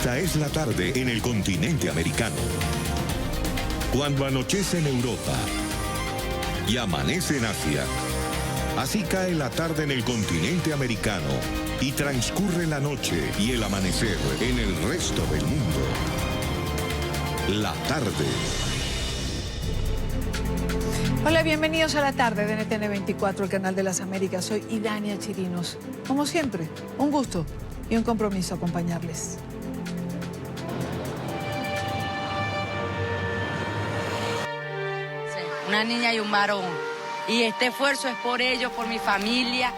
Esta es la tarde en el continente americano. Cuando anochece en Europa y amanece en Asia, así cae la tarde en el continente americano y transcurre la noche y el amanecer en el resto del mundo. La tarde. Hola, bienvenidos a la tarde de NTN 24, el canal de las Américas. Soy Idania Chirinos. Como siempre, un gusto y un compromiso acompañarles. Una niña y un varón. Y este esfuerzo es por ellos, por mi familia.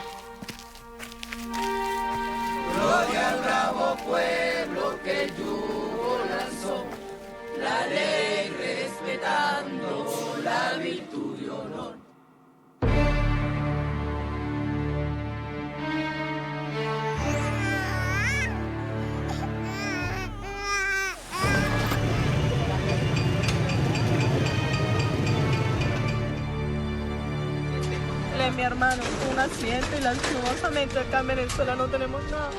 Gloria al bravo pueblo que el yugo lanzó, la ley respetando la virtud y honor. Mi hermano tuvo un accidente y lastimosamente acá en Venezuela no tenemos nada.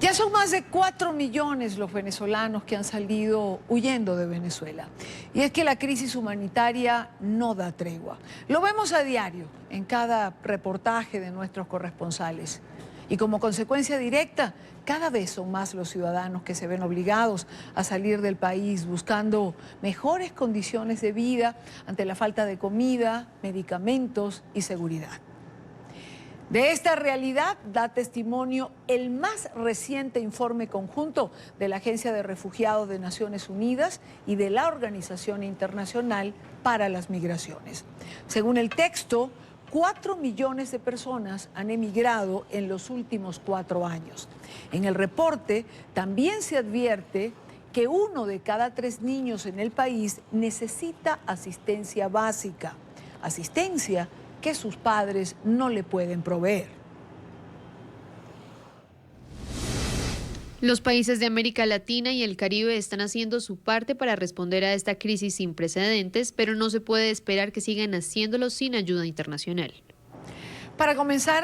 Ya son más de 4 millones los venezolanos que han salido huyendo de Venezuela. Y es que la crisis humanitaria no da tregua. Lo vemos a diario en cada reportaje de nuestros corresponsales. Y como consecuencia directa, cada vez son más los ciudadanos que se ven obligados a salir del país buscando mejores condiciones de vida ante la falta de comida, medicamentos y seguridad. De esta realidad da testimonio el más reciente informe conjunto de la Agencia de Refugiados de Naciones Unidas y de la Organización Internacional para las Migraciones. Según el texto, 4 millones de personas han emigrado en los últimos 4 años. En el reporte también se advierte que 1 de cada 3 niños en el país necesita asistencia básica, asistencia que sus padres no le pueden proveer. Los países de América Latina y el Caribe están haciendo su parte para responder a esta crisis sin precedentes, pero no se puede esperar que sigan haciéndolo sin ayuda internacional. Para comenzar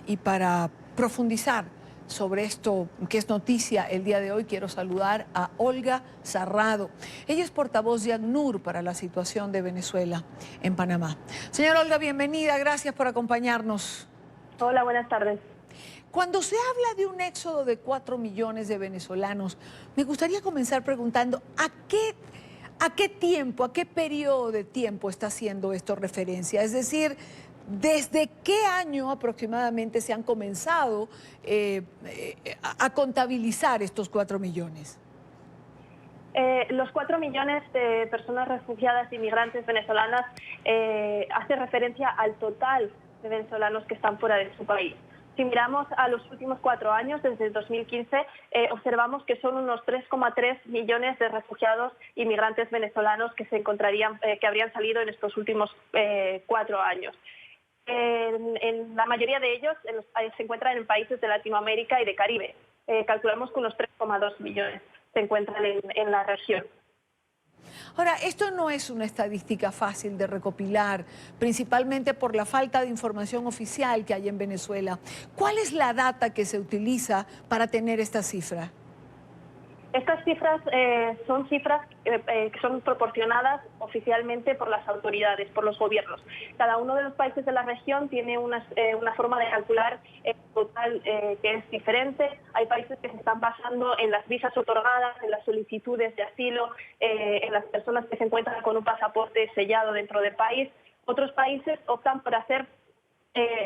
y para profundizar sobre esto que es noticia el día de hoy, quiero saludar a Olga Zarrado. Ella es portavoz de ACNUR para la situación de Venezuela en Panamá. Señora Olga, bienvenida, gracias por acompañarnos. Hola, buenas tardes. Cuando se habla de un éxodo de 4 millones de venezolanos, me gustaría comenzar preguntando ¿a qué tiempo, a qué periodo de tiempo está haciendo esto referencia? Es decir, ¿desde qué año aproximadamente se han comenzado a contabilizar estos 4 millones? Los 4 millones de personas refugiadas y migrantes venezolanas hace referencia al total de venezolanos que están fuera de su país. Si miramos a los últimos 4 años, desde el 2015, observamos que son unos 3,3 millones de refugiados y migrantes venezolanos que se encontrarían, que habrían salido en estos últimos 4 años. En la mayoría de ellos se encuentran en países de Latinoamérica y de Caribe. Calculamos que unos 3,2 millones se encuentran en la región. Ahora, esto no es una estadística fácil de recopilar, principalmente por la falta de información oficial que hay en Venezuela. ¿Cuál es la data que se utiliza para tener esta cifra? Estas cifras son cifras que son proporcionadas oficialmente por las autoridades, por los gobiernos. Cada uno de los países de la región tiene una forma de calcular el total que es diferente. Hay países que se están basando en las visas otorgadas, en las solicitudes de asilo, en las personas que se encuentran con un pasaporte sellado dentro del país. Otros países optan por hacer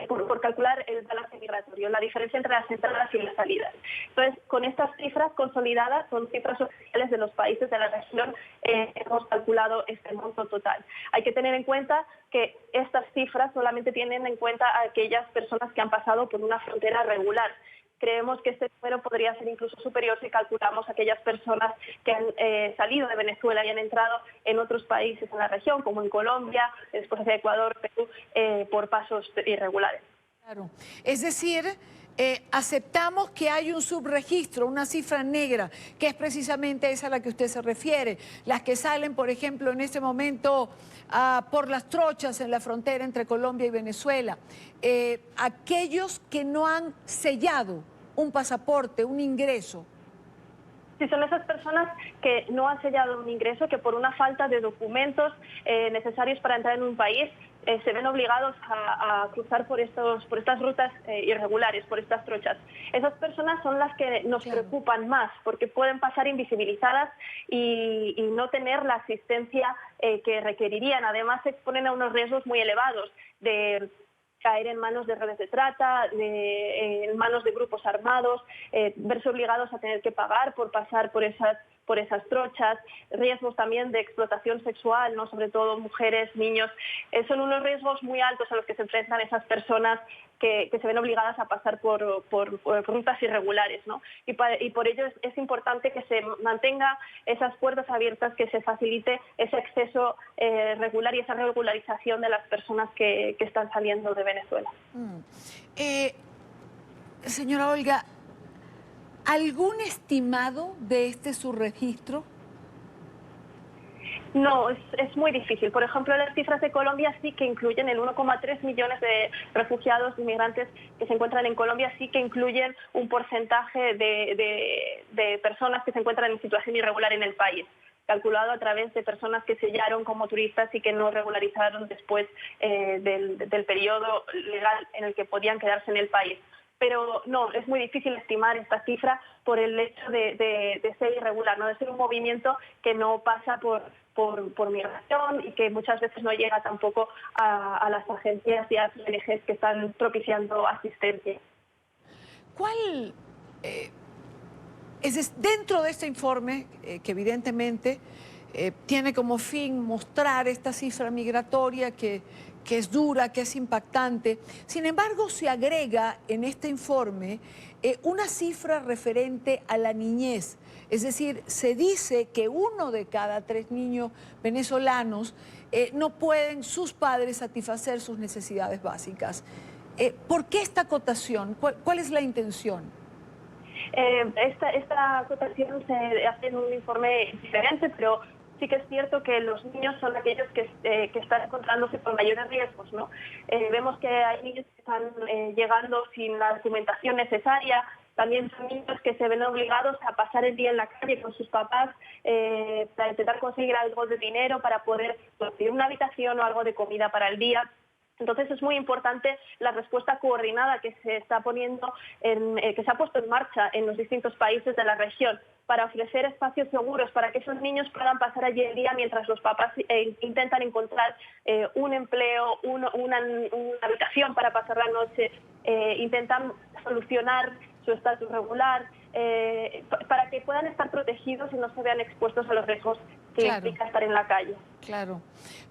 por calcular el balance migratorio, la diferencia entre las entradas y las salidas. Entonces, con estas cifras consolidadas, son cifras oficiales de los países de la región, hemos calculado este monto total. Hay que tener en cuenta que estas cifras solamente tienen en cuenta a aquellas personas que han pasado por una frontera regular. Creemos que este número podría ser incluso superior si calculamos aquellas personas que han salido de Venezuela y han entrado en otros países en la región, como en Colombia, después hacia Ecuador, Perú, por pasos irregulares. Claro. Es decir, aceptamos que hay un subregistro, una cifra negra, que es precisamente esa a la que usted se refiere. Las que salen, por ejemplo, en este momento por las trochas en la frontera entre Colombia y Venezuela. Aquellos que no han sellado un pasaporte, un ingreso. Sí, son esas personas que no han sellado un ingreso, que por una falta de documentos necesarios para entrar en un país se ven obligados a cruzar por estas rutas irregulares, por estas trochas. Esas personas son las que nos preocupan más, porque pueden pasar invisibilizadas y no tener la asistencia que requerirían. Además, se exponen a unos riesgos muy elevados de caer en manos de redes de trata, en manos de grupos armados, verse obligados a tener que pagar por pasar por esas trochas, riesgos también de explotación sexual, ¿no? Sobre todo mujeres, niños. Son unos riesgos muy altos a los que se enfrentan esas personas que se ven obligadas a pasar por rutas irregulares, ¿no? Y por ello es importante que se mantenga esas puertas abiertas, que se facilite ese acceso regular y esa regularización de las personas que están saliendo de Venezuela. Señora Olga, ¿algún estimado de este subregistro? No, es muy difícil. Por ejemplo, las cifras de Colombia sí que incluyen el 1,3 millones de refugiados, inmigrantes que se encuentran en Colombia, sí que incluyen un porcentaje de personas que se encuentran en situación irregular en el país, calculado a través de personas que sellaron como turistas y que no regularizaron después del periodo legal en el que podían quedarse en el país. Pero no, es muy difícil estimar esta cifra por el hecho de ser irregular, ¿no? De ser un movimiento que no pasa por migración y que muchas veces no llega tampoco a las agencias y a las ONGs que están propiciando asistencia. ¿Cuál dentro de este informe, que evidentemente tiene como fin mostrar esta cifra migratoria que es dura, que es impactante? Sin embargo, se agrega en este informe una cifra referente a la niñez. Es decir, se dice que 1 de cada 3 niños venezolanos no pueden sus padres satisfacer sus necesidades básicas. ¿Por qué esta acotación? ¿Cuál es la intención? Esta acotación se hace en un informe diferente, pero sí que es cierto que los niños son aquellos que están encontrándose con mayores riesgos, ¿no? Vemos que hay niños que están llegando sin la documentación necesaria. También son niños que se ven obligados a pasar el día en la calle con sus papás para intentar conseguir algo de dinero para poder conseguir una habitación o algo de comida para el día. Entonces es muy importante la respuesta coordinada que se está poniendo, que se ha puesto en marcha en los distintos países de la región para ofrecer espacios seguros para que esos niños puedan pasar allí el día mientras los papás intentan encontrar un empleo, una habitación para pasar la noche, intentan solucionar su estatus regular, para que puedan estar protegidos y no se vean expuestos a los riesgos que implica estar en la calle. Claro.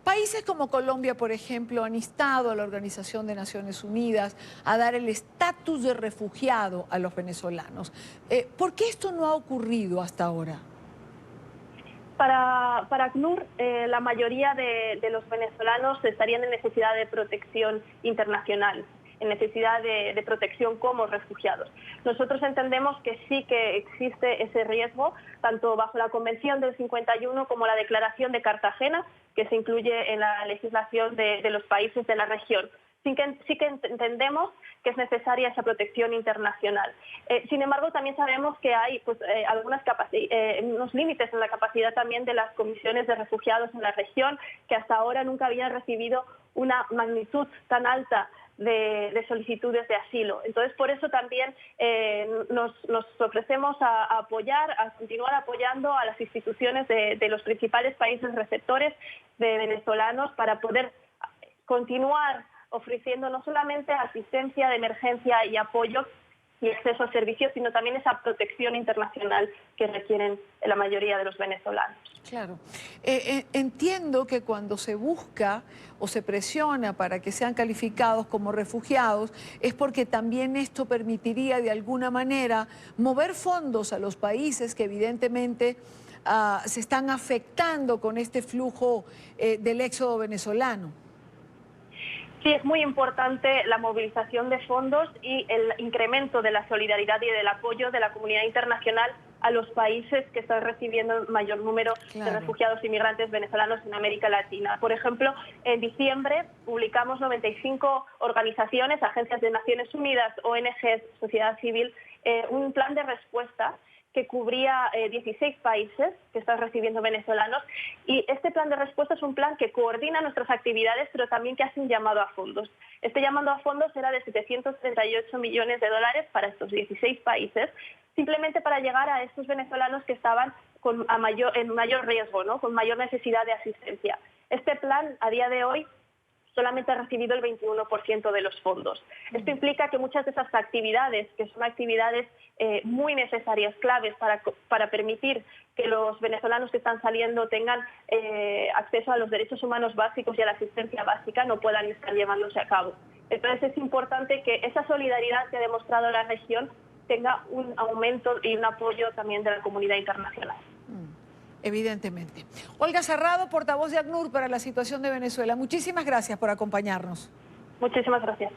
Países como Colombia, por ejemplo, han instado a la Organización de Naciones Unidas a dar el estatus de refugiado a los venezolanos. ¿Por qué esto no ha ocurrido hasta ahora? Para ACNUR, la mayoría de los venezolanos estarían en necesidad de protección internacional, en necesidad de protección como refugiados. Nosotros entendemos que sí que existe ese riesgo, tanto bajo la Convención del 51 como la Declaración de Cartagena, que se incluye en la legislación de los países de la región. Sí que entendemos que es necesaria esa protección internacional. Sin embargo, también sabemos que hay unos límites en la capacidad también de las comisiones de refugiados en la región, que hasta ahora nunca habían recibido una magnitud tan alta de solicitudes de asilo. Entonces, por eso también nos ofrecemos a continuar apoyando a las instituciones de los principales países receptores de venezolanos para poder continuar ofreciendo no solamente asistencia de emergencia y apoyo y acceso a servicios, sino también esa protección internacional que requieren la mayoría de los venezolanos. Claro. Entiendo que cuando se busca o se presiona para que sean calificados como refugiados es porque también esto permitiría de alguna manera mover fondos a los países que evidentemente se están afectando con este flujo del éxodo venezolano. Sí, es muy importante la movilización de fondos y el incremento de la solidaridad y del apoyo de la comunidad internacional a los países que están recibiendo el mayor número de refugiados inmigrantes venezolanos en América Latina. Por ejemplo, en diciembre publicamos 95 organizaciones, agencias de Naciones Unidas, ONGs, sociedad civil, un plan de respuesta que cubría 16 países que están recibiendo venezolanos, y este plan de respuesta es un plan que coordina nuestras actividades, pero también que hace un llamado a fondos. Este llamado a fondos era de 738 millones de dólares para estos 16 países, simplemente para llegar a estos venezolanos que estaban en mayor riesgo, ¿no?, con mayor necesidad de asistencia. Este plan, a día de hoy, solamente ha recibido el 21% de los fondos. Esto implica que muchas de esas actividades, que son actividades muy necesarias, claves para permitir que los venezolanos que están saliendo tengan acceso a los derechos humanos básicos y a la asistencia básica, no puedan estar llevándose a cabo. Entonces es importante que esa solidaridad que ha demostrado la región tenga un aumento y un apoyo también de la comunidad internacional. Evidentemente. Olga Cerrado, portavoz de ACNUR para la situación de Venezuela. Muchísimas gracias por acompañarnos. Muchísimas gracias.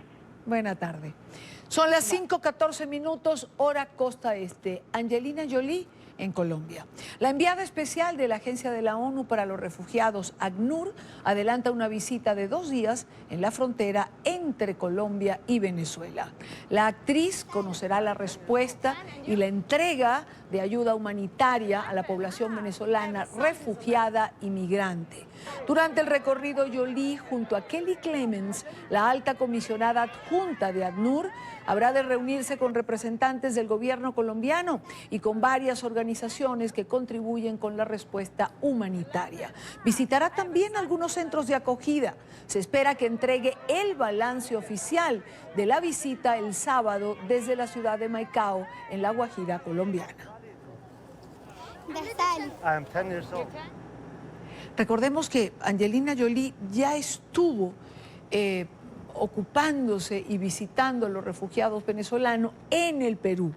Buena tarde. Son las 5:14 minutos, hora costa este. Angelina Jolie en Colombia. La enviada especial de la Agencia de la ONU para los Refugiados, ACNUR, adelanta una visita de 2 días en la frontera entre Colombia y Venezuela. La actriz conocerá la respuesta y la entrega de ayuda humanitaria a la población venezolana refugiada y migrante. Durante el recorrido, Jolie, junto a Kelly Clemens, la alta comisionada adjunta de ACNUR, habrá de reunirse con representantes del gobierno colombiano y con varias organizaciones que contribuyen con la respuesta humanitaria. Visitará también algunos centros de acogida. Se espera que entregue el balance oficial de la visita el sábado desde la ciudad de Maicao, en La Guajira colombiana. Recordemos que Angelina Jolie ya estuvo ocupándose y visitando a los refugiados venezolanos en el Perú.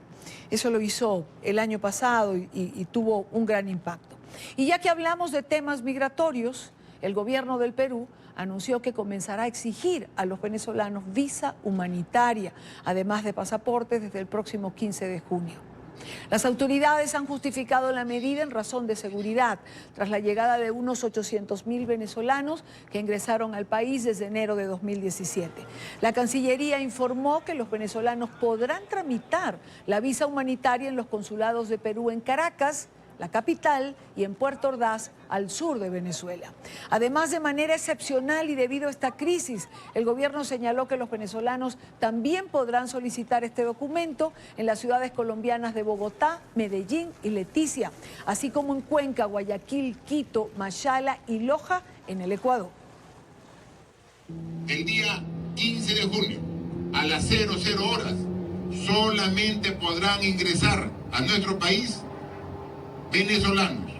Eso lo hizo el año pasado y tuvo un gran impacto. Y ya que hablamos de temas migratorios, el gobierno del Perú anunció que comenzará a exigir a los venezolanos visa humanitaria, además de pasaportes, desde el próximo 15 de junio. Las autoridades han justificado la medida en razón de seguridad, tras la llegada de unos 800.000 venezolanos que ingresaron al país desde enero de 2017. La Cancillería informó que los venezolanos podrán tramitar la visa humanitaria en los consulados de Perú en Caracas, la capital, y en Puerto Ordaz, al sur de Venezuela. Además, de manera excepcional y debido a esta crisis, el gobierno señaló que los venezolanos también podrán solicitar este documento en las ciudades colombianas de Bogotá, Medellín y Leticia, así como en Cuenca, Guayaquil, Quito, Machala y Loja, en el Ecuador. El día 15 de junio, a las 00 horas, solamente podrán ingresar a nuestro país venezolanos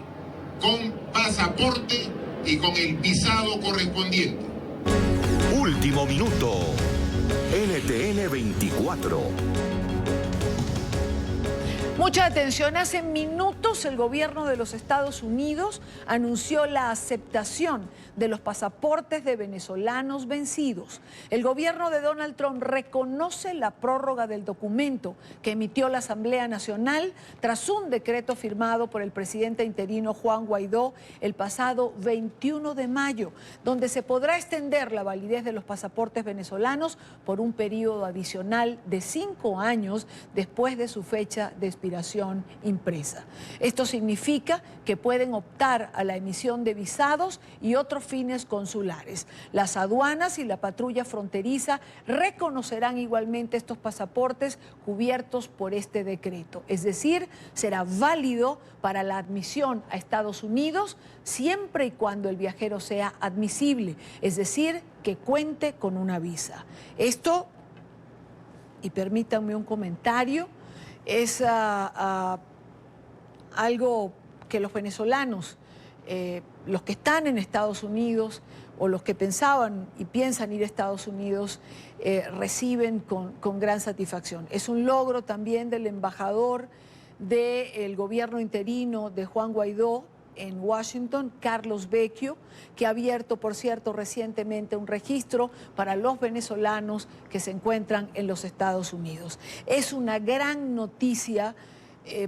con pasaporte y con el visado correspondiente. Último minuto. NTN 24. Mucha atención. Hace minutos el gobierno de los Estados Unidos anunció la aceptación de los pasaportes de venezolanos vencidos. El gobierno de Donald Trump reconoce la prórroga del documento que emitió la Asamblea Nacional tras un decreto firmado por el presidente interino Juan Guaidó el pasado 21 de mayo, donde se podrá extender la validez de los pasaportes venezolanos por un periodo adicional de 5 años después de su fecha de expiración impresa. Esto significa que pueden optar a la emisión de visados y otros fines consulares. Las aduanas y la patrulla fronteriza reconocerán igualmente estos pasaportes cubiertos por este decreto. Es decir, será válido para la admisión a Estados Unidos siempre y cuando el viajero sea admisible, es decir, que cuente con una visa. Esto, y permítanme un comentario, es algo que los venezolanos, los que están en Estados Unidos o los que pensaban y piensan ir a Estados Unidos, reciben con gran satisfacción. Es un logro también del embajador del gobierno interino de Juan Guaidó en Washington, Carlos Vecchio, que ha abierto, por cierto, recientemente un registro para los venezolanos que se encuentran en los Estados Unidos. Es una gran noticia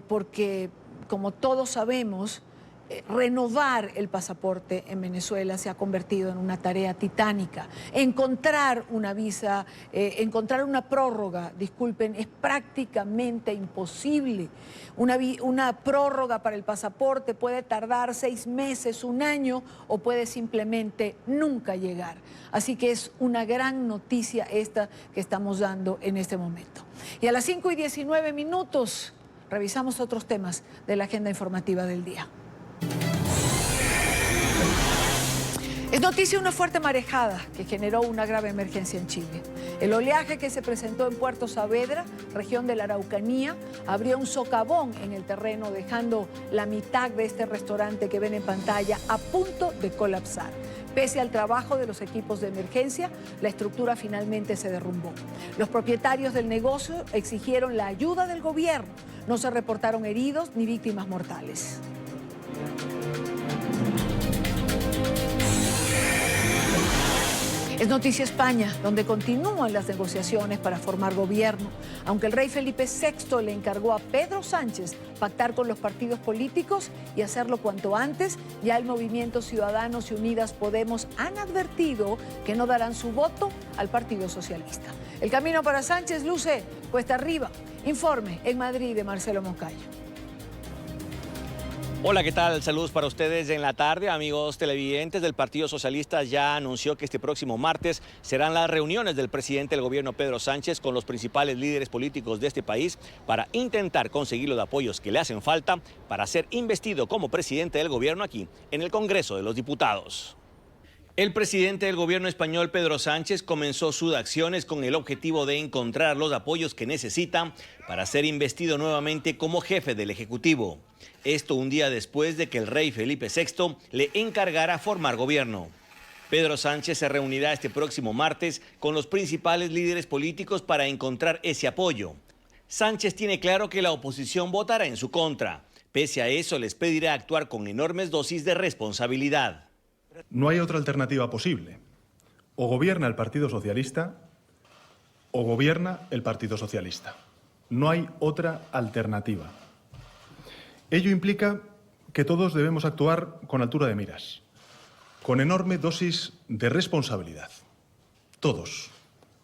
porque, como todos sabemos, renovar el pasaporte en Venezuela se ha convertido en una tarea titánica. Encontrar una visa, encontrar una prórroga, disculpen, es prácticamente imposible. Una prórroga para el pasaporte puede tardar 6 meses, 1 año, o puede simplemente nunca llegar. Así que es una gran noticia esta que estamos dando en este momento. Y a las 5:19 revisamos otros temas de la agenda informativa del día. Es noticia una fuerte marejada que generó una grave emergencia en Chile. El oleaje que se presentó en Puerto Saavedra, región de la Araucanía, abrió un socavón en el terreno, dejando la mitad de este restaurante que ven en pantalla a punto de colapsar. Pese al trabajo de los equipos de emergencia, la estructura finalmente se derrumbó. Los propietarios del negocio exigieron la ayuda del gobierno. No se reportaron heridos ni víctimas mortales. Es noticia España, donde continúan las negociaciones para formar gobierno. Aunque el rey Felipe VI le encargó a Pedro Sánchez pactar con los partidos políticos y hacerlo cuanto antes, ya el movimiento Ciudadanos y Unidas Podemos han advertido que no darán su voto al Partido Socialista. El camino para Sánchez luce cuesta arriba. Informe en Madrid de Marcelo Moncayo. Hola, ¿qué tal? Saludos para ustedes en la tarde. Amigos televidentes, del Partido Socialista ya anunció que este próximo martes serán las reuniones del presidente del gobierno Pedro Sánchez con los principales líderes políticos de este país para intentar conseguir los apoyos que le hacen falta para ser investido como presidente del gobierno aquí en el Congreso de los Diputados. El presidente del gobierno español, Pedro Sánchez, comenzó sus acciones con el objetivo de encontrar los apoyos que necesita para ser investido nuevamente como jefe del Ejecutivo. Esto un día después de que el rey Felipe VI le encargara formar gobierno. Pedro Sánchez se reunirá este próximo martes con los principales líderes políticos para encontrar ese apoyo. Sánchez tiene claro que la oposición votará en su contra. Pese a eso, les pedirá actuar con enormes dosis de responsabilidad. No hay otra alternativa posible. O gobierna el Partido Socialista o gobierna el Partido Socialista. No hay otra alternativa. Ello implica que todos debemos actuar con altura de miras, con enorme dosis de responsabilidad. Todos.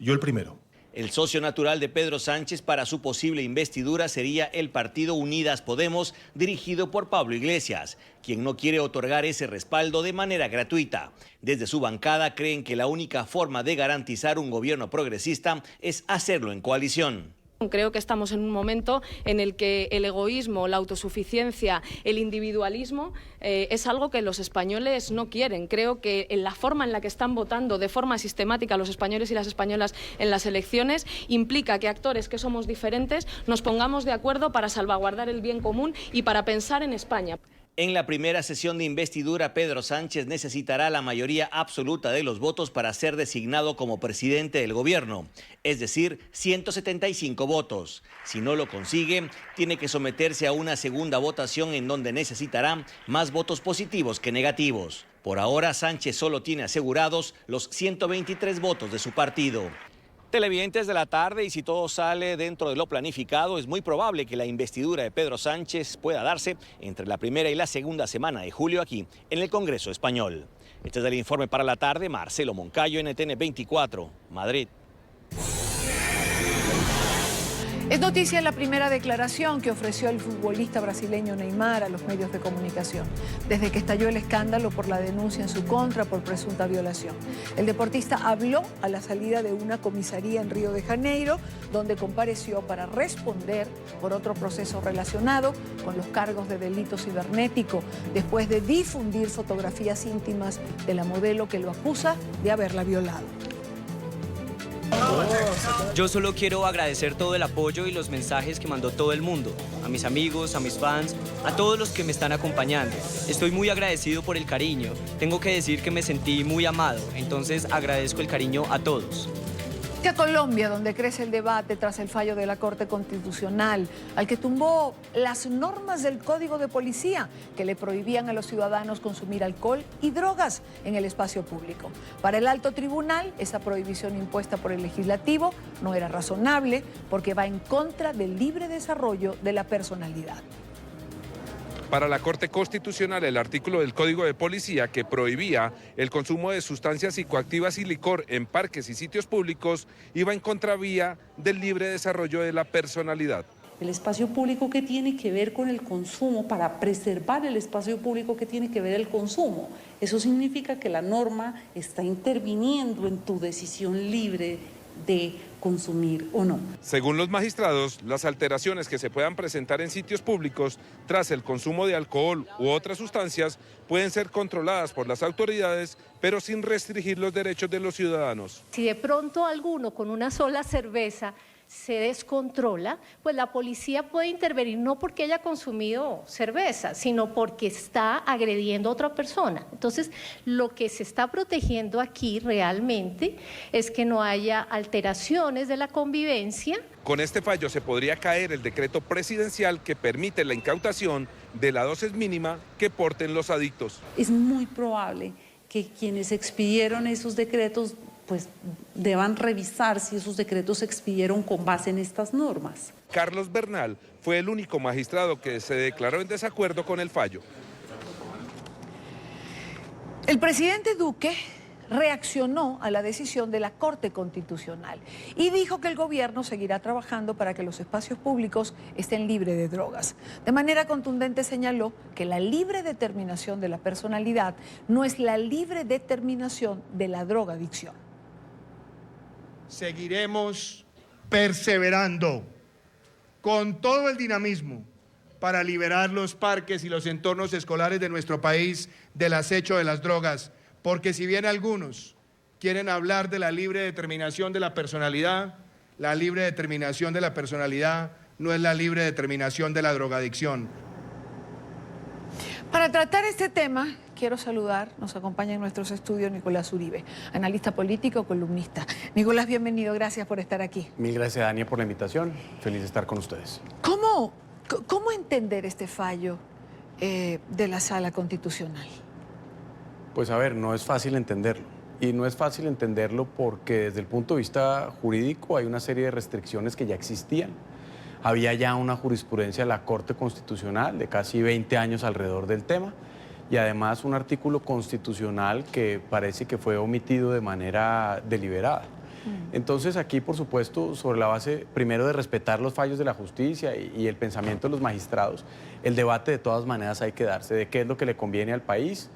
Yo el primero. El socio natural de Pedro Sánchez para su posible investidura sería el partido Unidas Podemos, dirigido por Pablo Iglesias, quien no quiere otorgar ese respaldo de manera gratuita. Desde su bancada creen que la única forma de garantizar un gobierno progresista es hacerlo en coalición. Creo que estamos en un momento en el que el egoísmo, la autosuficiencia, el individualismo es algo que los españoles no quieren. Creo que en la forma en la que están votando de forma sistemática los españoles y las españolas en las elecciones implica que actores que somos diferentes nos pongamos de acuerdo para salvaguardar el bien común y para pensar en España. En la primera sesión de investidura, Pedro Sánchez necesitará la mayoría absoluta de los votos para ser designado como presidente del gobierno, es decir, 175 votos. Si no lo consigue, tiene que someterse a una segunda votación en donde necesitará más votos positivos que negativos. Por ahora, Sánchez solo tiene asegurados los 123 votos de su partido. Televidentes de la tarde, y si todo sale dentro de lo planificado, es muy probable que la investidura de Pedro Sánchez pueda darse entre la primera y la segunda semana de julio aquí en el Congreso Español. Este es el informe para la tarde. Marcelo Moncayo, NTN 24, Madrid. Es noticia la primera declaración que ofreció el futbolista brasileño Neymar a los medios de comunicación, desde que estalló el escándalo por la denuncia en su contra por presunta violación. El deportista habló a la salida de una comisaría en Río de Janeiro, donde compareció para responder por otro proceso relacionado con los cargos de delito cibernético, después de difundir fotografías íntimas de la modelo que lo acusa de haberla violado. Yo solo quiero agradecer todo el apoyo y los mensajes que mandó todo el mundo, a mis amigos, a mis fans, a todos los que me están acompañando. Estoy muy agradecido por el cariño. Tengo que decir que me sentí muy amado, entonces agradezco el cariño a todos. que a Colombia, donde crece el debate tras el fallo de la Corte Constitucional, al que tumbó las normas del Código de Policía que le prohibían a los ciudadanos consumir alcohol y drogas en el espacio público. Para el alto tribunal, esa prohibición impuesta por el legislativo no era razonable porque va en contra del libre desarrollo de la personalidad. Para la Corte Constitucional, el artículo del Código de Policía que prohibía el consumo de sustancias psicoactivas y licor en parques y sitios públicos iba en contravía del libre desarrollo de la personalidad. El espacio público, ¿qué tiene que ver con el consumo? Para preservar el espacio público, ¿qué tiene que ver el consumo? Eso significa que la norma está interviniendo en tu decisión libre de consumir o no. Según los magistrados, las alteraciones que se puedan presentar en sitios públicos tras el consumo de alcohol u otras sustancias pueden ser controladas por las autoridades, pero sin restringir los derechos de los ciudadanos. Si de pronto alguno con una sola cerveza se descontrola, pues la policía puede intervenir no porque haya consumido cerveza, sino porque está agrediendo a otra persona. Entonces, lo que se está protegiendo aquí realmente es que no haya alteraciones de la convivencia. Con este fallo se podría caer el decreto presidencial que permite la incautación de la dosis mínima que porten los adictos. Es muy probable que quienes expidieron esos decretos pues deban revisar si esos decretos se expidieron con base en estas normas. Carlos Bernal fue el único magistrado que se declaró en desacuerdo con el fallo. El presidente Duque reaccionó a la decisión de la Corte Constitucional y dijo que el gobierno seguirá trabajando para que los espacios públicos estén libres de drogas. De manera contundente señaló que la libre determinación de la personalidad no es la libre determinación de la drogadicción. Seguiremos perseverando con todo el dinamismo para liberar los parques y los entornos escolares de nuestro país del acecho de las drogas, porque si bien algunos quieren hablar de la libre determinación de la personalidad, la libre determinación de la personalidad no es la libre determinación de la drogadicción. Para tratar este tema, quiero saludar, nos acompaña en nuestros estudios Nicolás Uribe, analista político, columnista. Nicolás, bienvenido, gracias por estar aquí. Mil gracias, Dania, por la invitación. Feliz de estar con ustedes. ¿Cómo entender este fallo de la Sala Constitucional? Pues a ver, no es fácil entenderlo. Y no es fácil entenderlo porque desde el punto de vista jurídico hay una serie de restricciones que ya existían. Había ya una jurisprudencia de la Corte Constitucional de casi 20 años alrededor del tema y además un artículo constitucional que parece que fue omitido de manera deliberada. Entonces aquí, por supuesto, sobre la base primero de respetar los fallos de la justicia y el pensamiento de los magistrados, el debate de todas maneras hay que darse de qué es lo que le conviene al país,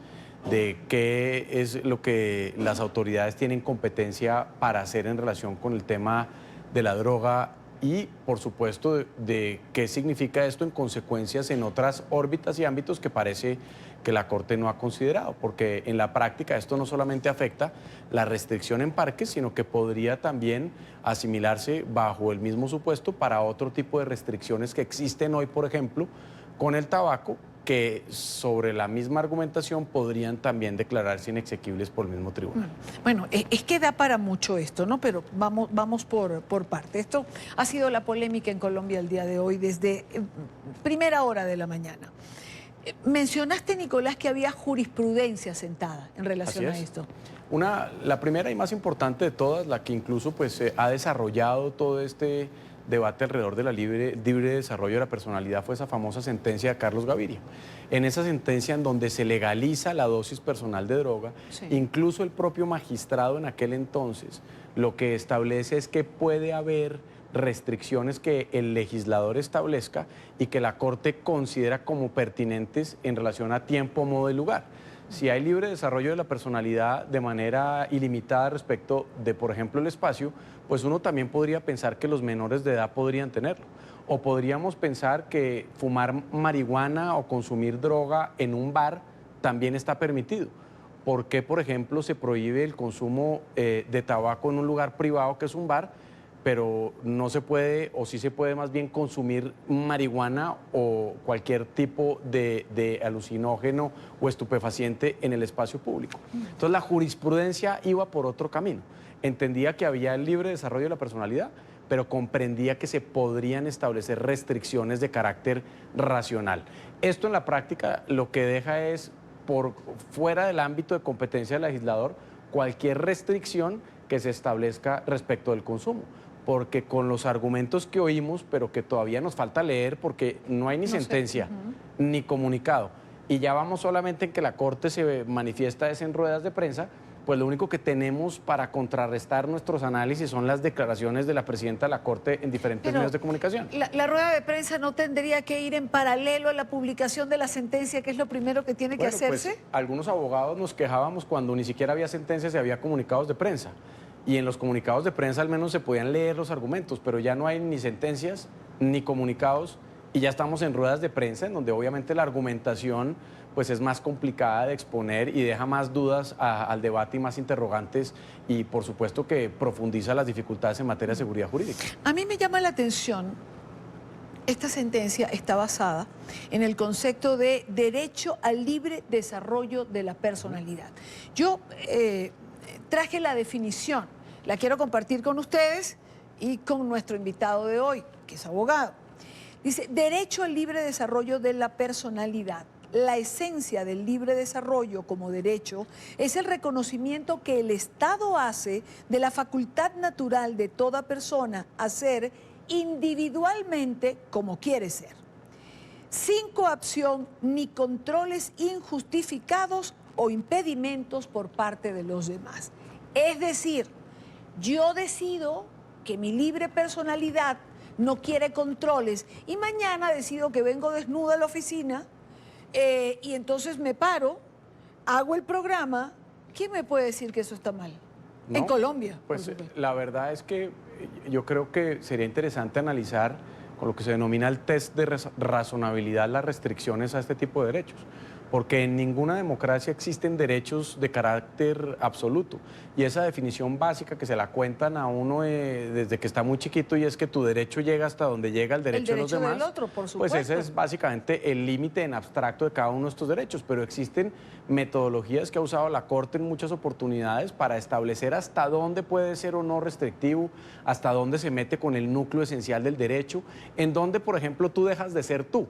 de qué es lo que las autoridades tienen competencia para hacer en relación con el tema de la droga y, por supuesto, de qué significa esto en consecuencias en otras órbitas y ámbitos que parece que la Corte no ha considerado, porque en la práctica esto no solamente afecta la restricción en parques, sino que podría también asimilarse bajo el mismo supuesto para otro tipo de restricciones que existen hoy, por ejemplo, con el tabaco, que sobre la misma argumentación podrían también declararse inexequibles por el mismo tribunal. Bueno, es que da para mucho esto, ¿no? Pero vamos por parte. Esto ha sido la polémica en Colombia el día de hoy desde primera hora de la mañana. Mencionaste, Nicolás, que había jurisprudencia sentada en relación a esto. La primera y más importante de todas, la que incluso pues, ha desarrollado todo este debate alrededor de la libre desarrollo de la personalidad fue esa famosa sentencia de Carlos Gaviria. En esa sentencia en donde se legaliza la dosis personal de droga, incluso el propio magistrado en aquel entonces lo que establece es que puede haber restricciones que el legislador establezca y que la Corte considera como pertinentes en relación a tiempo, modo y lugar. Si hay libre desarrollo de la personalidad de manera ilimitada respecto de, por ejemplo, el espacio, pues uno también podría pensar que los menores de edad podrían tenerlo. O podríamos pensar que fumar marihuana o consumir droga en un bar también está permitido. ¿Por qué, por ejemplo, se prohíbe el consumo de tabaco en un lugar privado que es un bar, pero no se puede, o sí se puede más bien consumir marihuana o cualquier tipo de alucinógeno o estupefaciente en el espacio público. Entonces la jurisprudencia iba por otro camino. Entendía que había el libre desarrollo de la personalidad, pero comprendía que se podrían establecer restricciones de carácter racional. Esto en la práctica lo que deja es, por fuera del ámbito de competencia del legislador, cualquier restricción que se establezca respecto del consumo. Porque con los argumentos que oímos, pero que todavía nos falta leer porque no hay ni sentencia, ni comunicado, y ya vamos solamente en que la Corte se manifiesta en ruedas de prensa, pues lo único que tenemos para contrarrestar nuestros análisis son las declaraciones de la presidenta de la Corte en diferentes medios de comunicación. La rueda de prensa no tendría que ir en paralelo a la publicación de la sentencia, que es lo primero que tiene que hacerse. Pues, algunos abogados nos quejábamos cuando ni siquiera había sentencias y había comunicados de prensa. Y en los comunicados de prensa al menos se podían leer los argumentos, pero ya no hay ni sentencias ni comunicados y ya estamos en ruedas de prensa en donde obviamente la argumentación pues es más complicada de exponer y deja más dudas al debate y más interrogantes y por supuesto que profundiza las dificultades en materia de seguridad jurídica. A mí me llama la atención, esta sentencia está basada en el concepto de derecho al libre desarrollo de la personalidad. Yo traje la definición, la quiero compartir con ustedes y con nuestro invitado de hoy, que es abogado. Dice, derecho al libre desarrollo de la personalidad. La esencia del libre desarrollo como derecho es el reconocimiento que el Estado hace de la facultad natural de toda persona a ser individualmente como quiere ser, sin coacción ni controles injustificados o impedimentos por parte de los demás. Es decir, yo decido que mi libre personalidad no quiere controles y mañana decido que vengo desnuda a la oficina y entonces me paro, hago el programa. ¿Quién me puede decir que eso está mal? No, en Colombia. Pues la verdad es que yo creo que sería interesante analizar con lo que se denomina el test de razonabilidad las restricciones a este tipo de derechos. Porque en ninguna democracia existen derechos de carácter absoluto. Y esa definición básica que se la cuentan a uno desde que está muy chiquito y es que tu derecho llega hasta donde llega el derecho de los demás. Del otro, por supuesto. Pues ese es básicamente el límite en abstracto de cada uno de estos derechos. Pero existen metodologías que ha usado la Corte en muchas oportunidades para establecer hasta dónde puede ser o no restrictivo, hasta dónde se mete con el núcleo esencial del derecho, en donde, por ejemplo, tú dejas de ser tú.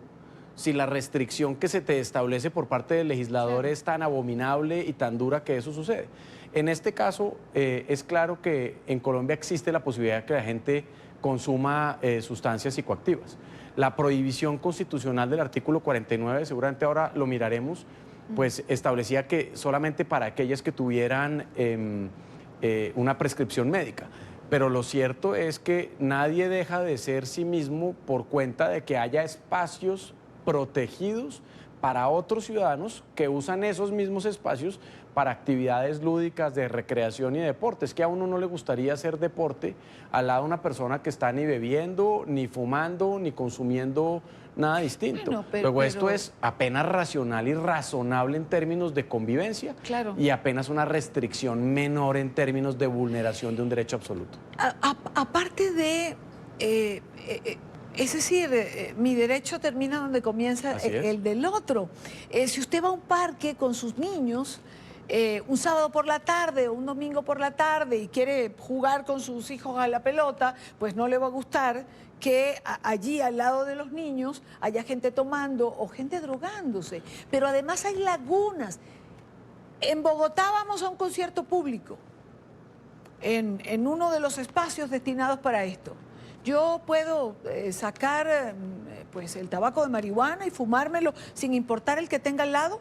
Si la restricción que se te establece por parte del legislador es tan abominable y tan dura que eso sucede. En este caso, es claro que en Colombia existe la posibilidad de que la gente consuma sustancias psicoactivas. La prohibición constitucional del artículo 49, seguramente ahora lo miraremos, pues establecía que solamente para aquellas que tuvieran una prescripción médica. Pero lo cierto es que nadie deja de ser sí mismo por cuenta de que haya espacios protegidos para otros ciudadanos que usan esos mismos espacios para actividades lúdicas de recreación y deporte. Es que a uno no le gustaría hacer deporte al lado de una persona que está ni bebiendo, ni fumando, ni consumiendo nada distinto. Bueno, Luego esto es apenas racional y razonable en términos de convivencia y apenas una restricción menor en términos de vulneración de un derecho absoluto. Aparte de... es decir, mi derecho termina donde comienza el del otro. Si usted va a un parque con sus niños, un sábado por la tarde o un domingo por la tarde y quiere jugar con sus hijos a la pelota, pues no le va a gustar que allí al lado de los niños haya gente tomando o gente drogándose. Pero además hay lagunas. En Bogotá vamos a un concierto público, en uno de los espacios destinados para esto. Yo puedo sacar pues el tabaco de marihuana y fumármelo sin importar el que tenga al lado.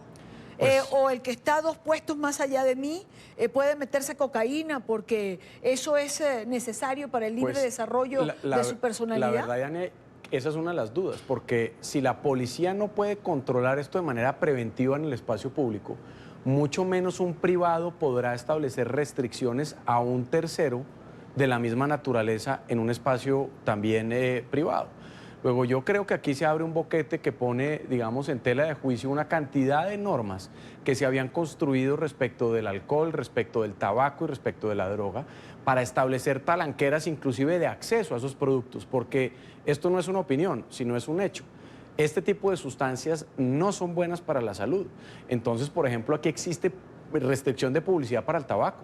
O el que está 2 puestos más allá de mí puede meterse cocaína porque eso es necesario para el libre desarrollo de su personalidad. La verdad, Yane, esa es una de las dudas, porque si la policía no puede controlar esto de manera preventiva en el espacio público, mucho menos un privado podrá establecer restricciones a un tercero de la misma naturaleza en un espacio también privado. Luego yo creo que aquí se abre un boquete que pone, digamos, en tela de juicio una cantidad de normas que se habían construido respecto del alcohol, respecto del tabaco y respecto de la droga, para establecer talanqueras inclusive de acceso a esos productos, porque esto no es una opinión, sino es un hecho. Este tipo de sustancias no son buenas para la salud. Entonces, por ejemplo, aquí existe restricción de publicidad para el tabaco.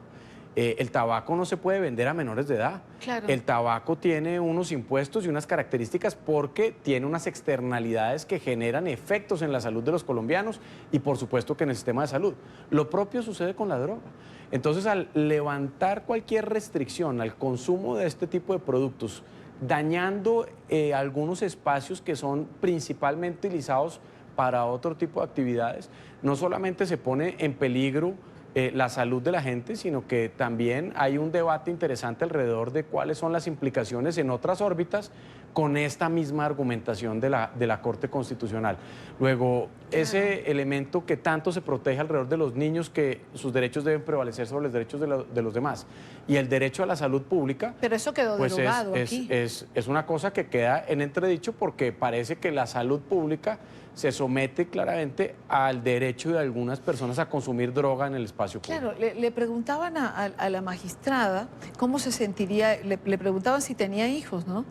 El tabaco no se puede vender a menores de edad. Claro. El tabaco tiene unos impuestos y unas características porque tiene unas externalidades que generan efectos en la salud de los colombianos y por supuesto que en el sistema de salud. Lo propio sucede con la droga. Entonces, al levantar cualquier restricción al consumo de este tipo de productos, dañando algunos espacios que son principalmente utilizados para otro tipo de actividades, no solamente se pone en peligro la salud de la gente, sino que también hay un debate interesante alrededor de cuáles son las implicaciones en otras órbitas con esta misma argumentación de la Corte Constitucional. Luego, ese elemento que tanto se protege alrededor de los niños, que sus derechos deben prevalecer sobre los derechos de los demás, y el derecho a la salud pública, pero eso quedó pues derogado aquí. Es una cosa que queda en entredicho porque parece que la salud pública se somete claramente al derecho de algunas personas a consumir droga en el espacio público. Claro, le preguntaban a la magistrada cómo se sentiría, le preguntaban si tenía hijos, ¿no?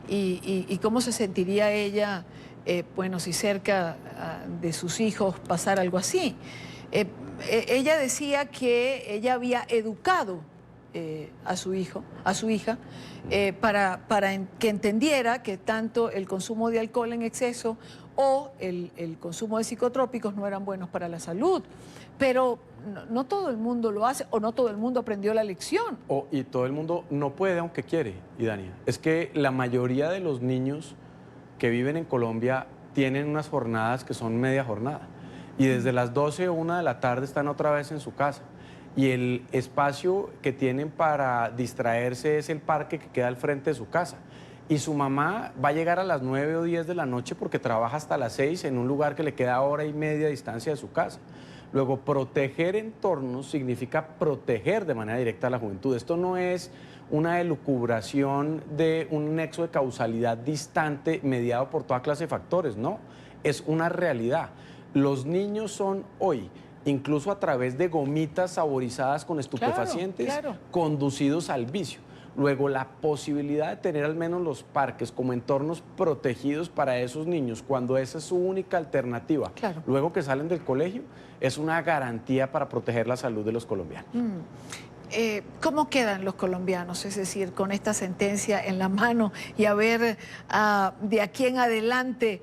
Y cómo se sentiría ella, bueno, si cerca de sus hijos pasara algo así. Ella decía que ella había educado a su hija, para que entendiera que tanto el consumo de alcohol en exceso o el consumo de psicotrópicos no eran buenos para la salud. Pero no todo el mundo lo hace o no todo el mundo aprendió la lección. Y todo el mundo no puede aunque quiere, Idania. Es que la mayoría de los niños que viven en Colombia tienen unas jornadas que son media jornada. Y desde las 12 o 1 de la tarde están otra vez en su casa. Y el espacio que tienen para distraerse es el parque que queda al frente de su casa. Y su mamá va a llegar a las 9 o 10 de la noche porque trabaja hasta las 6 en un lugar que le queda hora y media de distancia de su casa. Luego, proteger entornos significa proteger de manera directa a la juventud. Esto no es una elucubración de un nexo de causalidad distante mediado por toda clase de factores, no. Es una realidad. Los niños son hoy, incluso a través de gomitas saborizadas con estupefacientes, conducidos al vicio. Luego, la posibilidad de tener al menos los parques como entornos protegidos para esos niños, cuando esa es su única alternativa, luego que salen del colegio, es una garantía para proteger la salud de los colombianos. ¿Cómo quedan los colombianos? Es decir, con esta sentencia en la mano y a ver de aquí en adelante,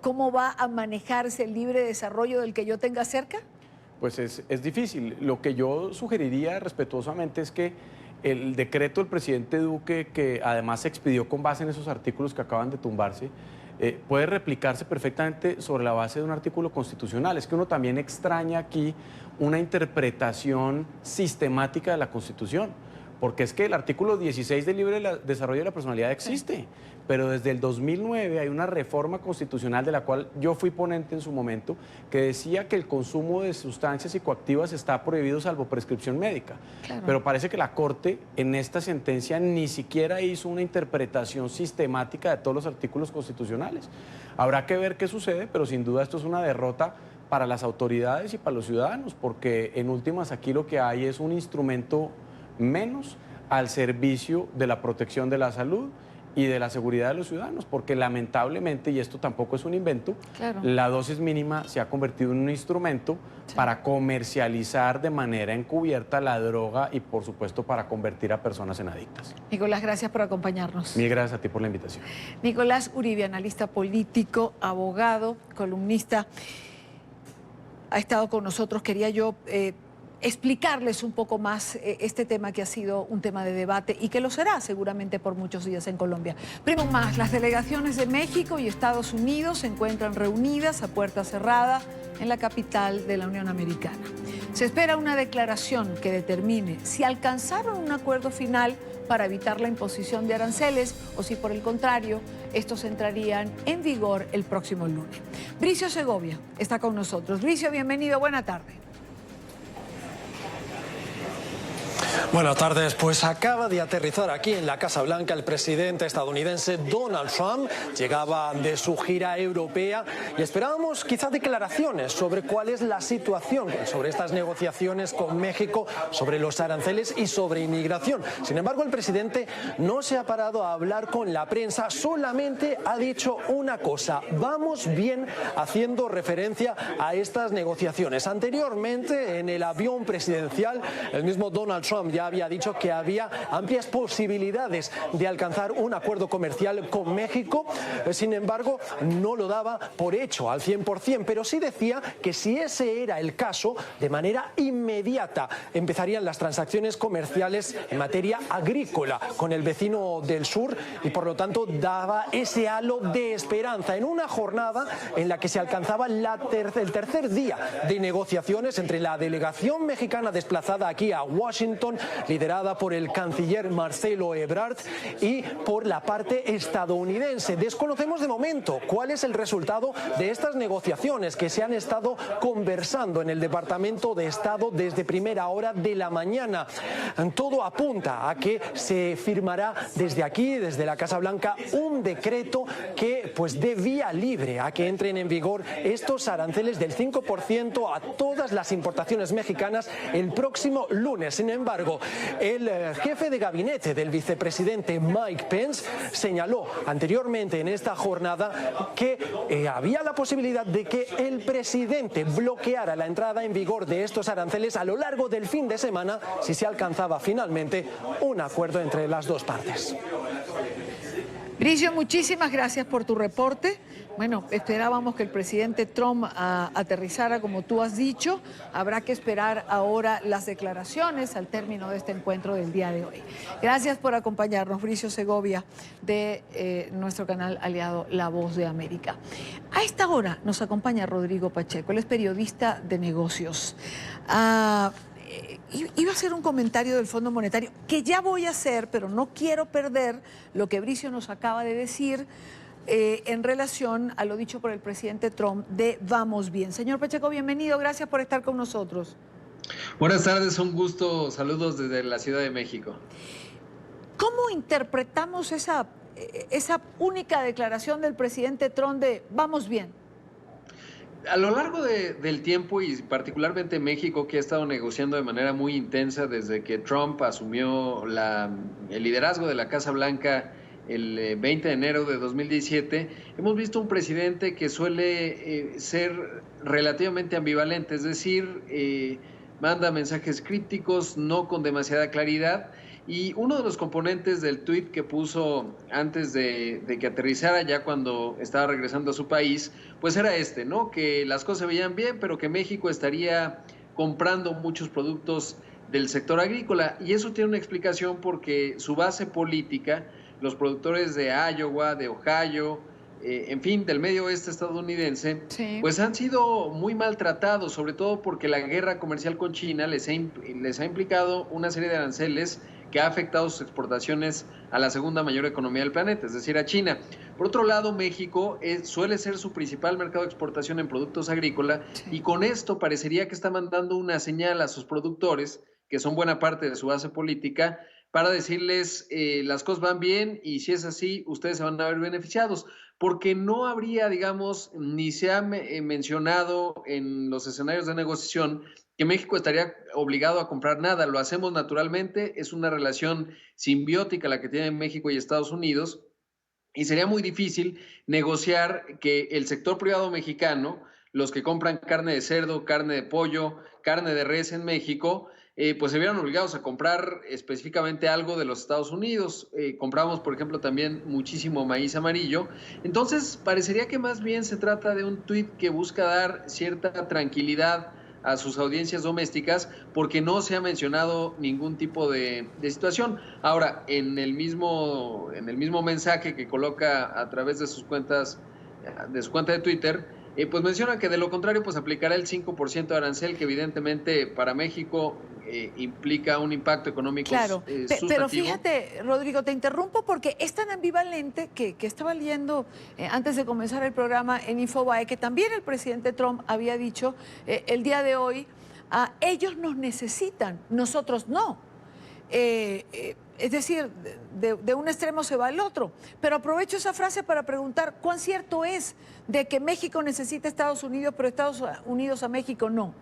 ¿cómo va a manejarse el libre desarrollo del que yo tenga cerca? Pues es difícil. Lo que yo sugeriría respetuosamente es que el decreto del presidente Duque, que además se expidió con base en esos artículos que acaban de tumbarse, puede replicarse perfectamente sobre la base de un artículo constitucional. Es que uno también extraña aquí una interpretación sistemática de la Constitución, porque es que el artículo 16 del libre desarrollo de la personalidad existe, pero desde el 2009 hay una reforma constitucional de la cual yo fui ponente en su momento, que decía que el consumo de sustancias psicoactivas está prohibido salvo prescripción médica. Pero parece que la Corte en esta sentencia ni siquiera hizo una interpretación sistemática de todos los artículos constitucionales. Habrá que ver qué sucede, pero sin duda esto es una derrota para las autoridades y para los ciudadanos, porque en últimas aquí lo que hay es un instrumento menos al servicio de la protección de la salud y de la seguridad de los ciudadanos, porque lamentablemente, y esto tampoco es un invento, la dosis mínima se ha convertido en un instrumento para comercializar de manera encubierta la droga y, por supuesto, para convertir a personas en adictas. Nicolás, gracias por acompañarnos. Mil gracias a ti por la invitación. Nicolás Uribe, analista político, abogado, columnista, ha estado con nosotros. Quería yo explicarles un poco más este tema que ha sido un tema de debate y que lo será seguramente por muchos días en Colombia. Primo más, las delegaciones de México y Estados Unidos se encuentran reunidas a puerta cerrada en la capital de la Unión Americana. Se espera una declaración que determine si alcanzaron un acuerdo final para evitar la imposición de aranceles o si por el contrario estos entrarían en vigor el próximo lunes. Bricio Segovia está con nosotros. Bricio, bienvenido, buena tarde. Buenas tardes. Pues acaba de aterrizar aquí en la Casa Blanca el presidente estadounidense Donald Trump. Llegaba de su gira europea y esperábamos quizás declaraciones sobre cuál es la situación, sobre estas negociaciones con México, sobre los aranceles y sobre inmigración. Sin embargo, el presidente no se ha parado a hablar con la prensa, solamente ha dicho una cosa: vamos bien, haciendo referencia a estas negociaciones. Anteriormente, en el avión presidencial, el mismo Donald Trump ya había dicho que había amplias posibilidades de alcanzar un acuerdo comercial con México. Sin embargo, no lo daba por hecho al 100%, pero sí decía que si ese era el caso, de manera inmediata empezarían las transacciones comerciales en materia agrícola con el vecino del sur, y por lo tanto daba ese halo de esperanza en una jornada en la que se alcanzaba el tercer día de negociaciones entre la delegación mexicana desplazada aquí a Washington, liderada por el canciller Marcelo Ebrard, y por la parte estadounidense. Desconocemos de momento cuál es el resultado de estas negociaciones que se han estado conversando en el Departamento de Estado desde primera hora de la mañana. Todo apunta a que se firmará desde aquí, desde la Casa Blanca, un decreto que pues dé vía libre a que entren en vigor estos aranceles del 5% a todas las importaciones mexicanas el próximo lunes. Sin embargo, el jefe de gabinete del vicepresidente Mike Pence señaló anteriormente en esta jornada que había la posibilidad de que el presidente bloqueara la entrada en vigor de estos aranceles a lo largo del fin de semana si se alcanzaba finalmente un acuerdo entre las dos partes. Bricio, muchísimas gracias por tu reporte. Bueno, esperábamos que el presidente Trump aterrizara, como tú has dicho. Habrá que esperar ahora las declaraciones al término de este encuentro del día de hoy. Gracias por acompañarnos, Bricio Segovia, de nuestro canal aliado La Voz de América. A esta hora nos acompaña Rodrigo Pacheco, él es periodista de negocios. Iba a hacer un comentario del Fondo Monetario, que ya voy a hacer, pero no quiero perder lo que Bricio nos acaba de decir en relación a lo dicho por el presidente Trump de vamos bien. Señor Pacheco, bienvenido, gracias por estar con nosotros. Buenas tardes, un gusto, saludos desde la Ciudad de México. ¿Cómo interpretamos esa única declaración del presidente Trump de vamos bien? A lo largo del tiempo, y particularmente México, que ha estado negociando de manera muy intensa desde que Trump asumió el liderazgo de la Casa Blanca el 20 de enero de 2017, hemos visto un presidente que suele ser relativamente ambivalente, es decir, manda mensajes críticos, no con demasiada claridad. Y uno de los componentes del tuit que puso antes de que aterrizara, ya cuando estaba regresando a su país, pues era ¿no? Que las cosas se veían bien, pero que México estaría comprando muchos productos del sector agrícola. Y eso tiene una explicación porque su base política, los productores de Iowa, de Ohio, en fin, del medio oeste estadounidense, sí, pues han sido muy maltratados, sobre todo porque la guerra comercial con China les ha implicado una serie de aranceles que ha afectado sus exportaciones a la segunda mayor economía del planeta, es decir, a China. Por otro lado, México suele ser su principal mercado de exportación en productos agrícolas, sí, y con esto parecería que está mandando una señal a sus productores, que son buena parte de su base política, para decirles las cosas van bien y si es así, ustedes se van a ver beneficiados, porque no habría, digamos, ni se ha mencionado en los escenarios de negociación que México estaría obligado a comprar nada. Lo hacemos naturalmente, es una relación simbiótica la que tienen México y Estados Unidos, y sería muy difícil negociar que el sector privado mexicano, los que compran carne de cerdo, carne de pollo, carne de res en México, pues se vieron obligados a comprar específicamente algo de los Estados Unidos. Compramos, por ejemplo, también muchísimo maíz amarillo. Entonces, parecería que más bien se trata de un tuit que busca dar cierta tranquilidad a sus audiencias domésticas, porque no se ha mencionado ningún tipo de situación. Ahora, en el mismo mensaje que coloca a través de su cuenta de Twitter, pues menciona que de lo contrario pues aplicará el 5% de arancel, que evidentemente para México implica un impacto económico sustantivo. Pero fíjate, Rodrigo, te interrumpo porque es tan ambivalente que estaba leyendo antes de comenzar el programa en Infobae que también el presidente Trump había dicho el día de hoy, ellos nos necesitan, nosotros no. Es decir, de un extremo se va al otro. Pero aprovecho esa frase para preguntar, ¿cuán cierto es de que México necesita a Estados Unidos, pero Estados Unidos a México no?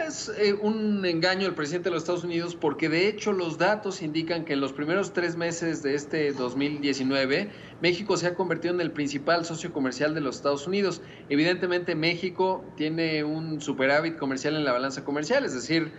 Es un engaño del presidente de los Estados Unidos, porque de hecho los datos indican que en los primeros 3 meses de este 2019, México se ha convertido en el principal socio comercial de los Estados Unidos. Evidentemente México tiene un superávit comercial en la balanza comercial, es decir,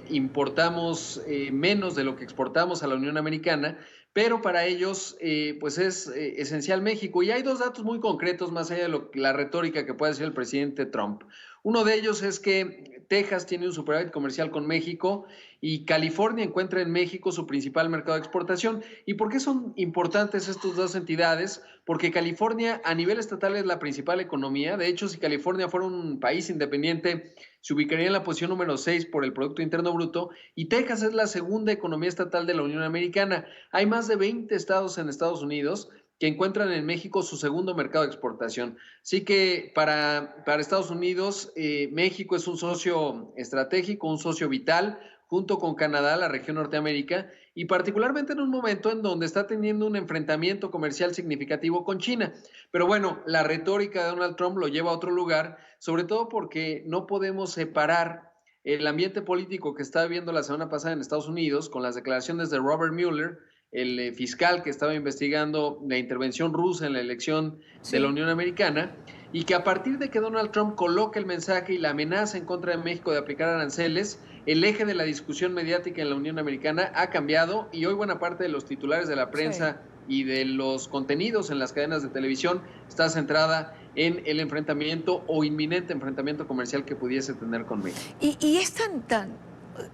importamos menos de lo que exportamos a la Unión Americana, pero para ellos pues es esencial México. Y hay 2 datos muy concretos más allá de la retórica que puede decir el presidente Trump. Uno de ellos es que Texas tiene un superávit comercial con México y California encuentra en México su principal mercado de exportación. ¿Y por qué son importantes estas 2 entidades? Porque California a nivel estatal es la principal economía. De hecho, si California fuera un país independiente, se ubicaría en la posición número 6 por el Producto Interno Bruto, y Texas es la segunda economía estatal de la Unión Americana. Hay más de 20 estados en Estados Unidos que encuentran en México su segundo mercado de exportación. Así que para Estados Unidos, México es un socio estratégico, un socio vital, junto con Canadá, la región Norteamérica, y particularmente en un momento en donde está teniendo un enfrentamiento comercial significativo con China. Pero bueno, la retórica de Donald Trump lo lleva a otro lugar, sobre todo porque no podemos separar el ambiente político que está viviendo la semana pasada en Estados Unidos con las declaraciones de Robert Mueller, el fiscal que estaba investigando la intervención rusa en la elección de la Unión Americana, y que a partir de que Donald Trump coloca el mensaje y la amenaza en contra de México de aplicar aranceles, el eje de la discusión mediática en la Unión Americana ha cambiado, y hoy buena parte de los titulares de la prensa y de los contenidos en las cadenas de televisión está centrada en el enfrentamiento o inminente enfrentamiento comercial que pudiese tener con México. Y es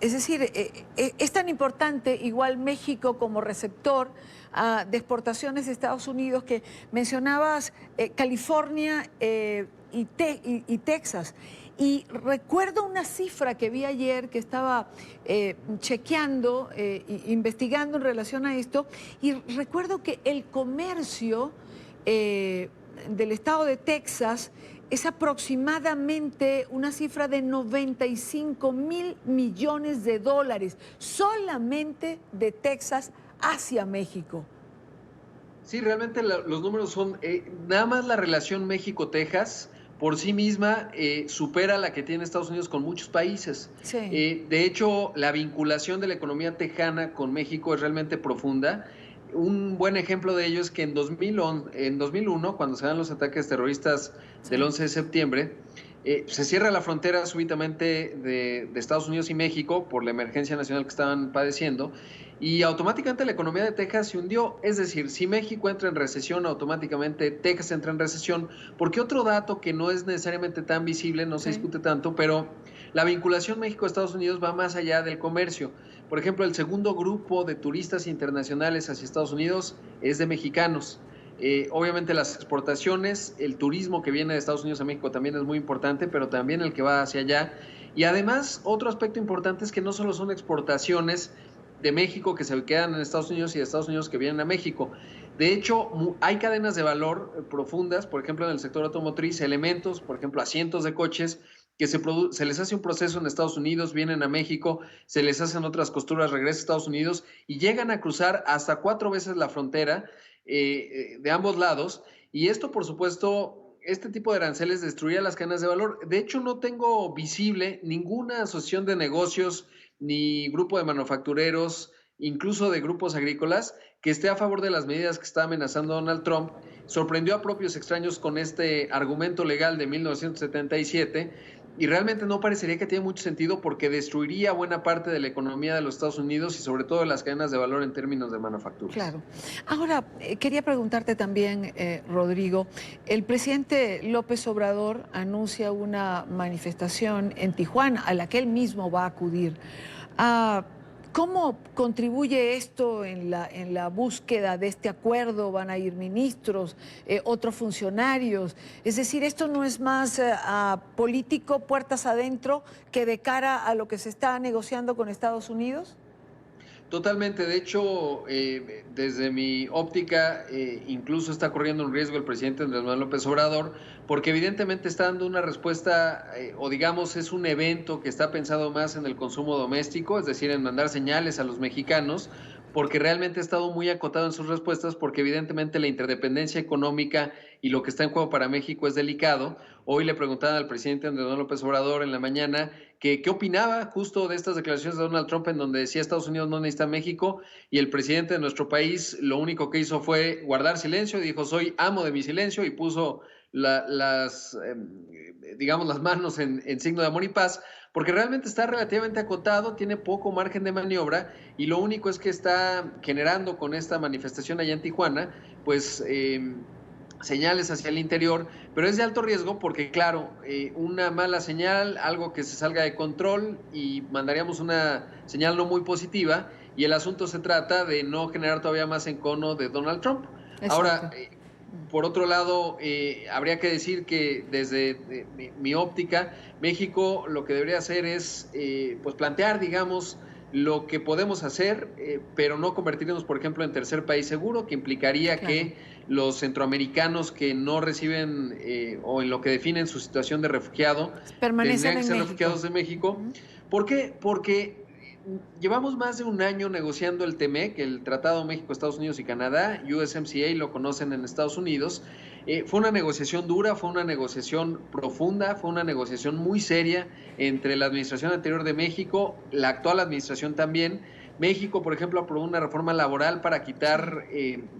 es decir, es tan importante igual México como receptor de exportaciones de Estados Unidos, que mencionabas California y Texas. Y recuerdo una cifra que vi ayer que estaba chequeando, investigando en relación a esto, y recuerdo que el comercio del estado de Texas es aproximadamente una cifra de 95,000 millones de dólares, solamente de Texas hacia México. Sí, realmente los números son, nada más la relación México-Texas por sí misma supera la que tiene Estados Unidos con muchos países. Sí. De hecho, la vinculación de la economía tejana con México es realmente profunda. Un buen ejemplo de ello es que en 2001, cuando se dan los ataques terroristas del 11 de septiembre, se cierra la frontera súbitamente de Estados Unidos y México por la emergencia nacional que estaban padeciendo, y automáticamente la economía de Texas se hundió. Es decir, si México entra en recesión, automáticamente Texas entra en recesión, porque otro dato que no es necesariamente tan visible, no se discute tanto, pero la vinculación México-Estados Unidos va más allá del comercio. Por ejemplo, el segundo grupo de turistas internacionales hacia Estados Unidos es de mexicanos. Obviamente las exportaciones, el turismo que viene de Estados Unidos a México también es muy importante, pero también el que va hacia allá. Y además, otro aspecto importante es que no solo son exportaciones de México que se quedan en Estados Unidos y de Estados Unidos que vienen a México. De hecho, hay cadenas de valor profundas, por ejemplo, en el sector automotriz, elementos, por ejemplo, asientos de coches, que se les hace un proceso en Estados Unidos, vienen a México, se les hacen otras costuras, regresan a Estados Unidos y llegan a cruzar hasta 4 veces la frontera de ambos lados. Y esto, por supuesto, este tipo de aranceles destruía las cadenas de valor. De hecho, no tengo visible ninguna asociación de negocios ni grupo de manufactureros, incluso de grupos agrícolas, que esté a favor de las medidas que está amenazando Donald Trump. Sorprendió a propios extraños con este argumento legal de 1977, y realmente no parecería que tiene mucho sentido, porque destruiría buena parte de la economía de los Estados Unidos y sobre todo de las cadenas de valor en términos de manufactura. Claro. Ahora, quería preguntarte también, Rodrigo, el presidente López Obrador anuncia una manifestación en Tijuana a la que él mismo va a acudir. ¿Cómo contribuye esto en la búsqueda de este acuerdo? ¿Van a ir ministros, otros funcionarios? Es decir, ¿esto no es más político, puertas adentro, que de cara a lo que se está negociando con Estados Unidos? Totalmente, de hecho, desde mi óptica, incluso está corriendo un riesgo el presidente Andrés Manuel López Obrador, porque evidentemente está dando una respuesta, o digamos, es un evento que está pensado más en el consumo doméstico, es decir, en mandar señales a los mexicanos, porque realmente ha estado muy acotado en sus respuestas, porque evidentemente la interdependencia económica y lo que está en juego para México es delicado. Hoy le preguntaban al presidente Andrés Manuel López Obrador en la mañana que qué opinaba justo de estas declaraciones de Donald Trump en donde decía Estados Unidos no necesita México, y el presidente de nuestro país lo único que hizo fue guardar silencio, dijo soy amo de mi silencio y puso las manos en signo de amor y paz, porque realmente está relativamente acotado, tiene poco margen de maniobra y lo único es que está generando con esta manifestación allá en Tijuana, pues señales hacia el interior, pero es de alto riesgo porque, claro, una mala señal, algo que se salga de control y mandaríamos una señal no muy positiva, y el asunto se trata de no generar todavía más encono de Donald Trump. Exacto. Ahora, por otro lado, habría que decir que desde mi óptica, México lo que debería hacer es pues plantear, digamos, lo que podemos hacer, pero no convertirnos, por ejemplo, en tercer país seguro, que implicaría que los centroamericanos que no reciben o en lo que definen su situación de refugiado tendrían que ser refugiados de México. ¿Por qué? Porque llevamos más de un año negociando el TEMEC, el Tratado México, Estados Unidos y Canadá, USMCA, lo conocen en Estados Unidos. Fue una negociación dura, fue una negociación profunda, fue una negociación muy seria entre la administración anterior de México, la actual administración también. México, por ejemplo, aprobó una reforma laboral para quitar,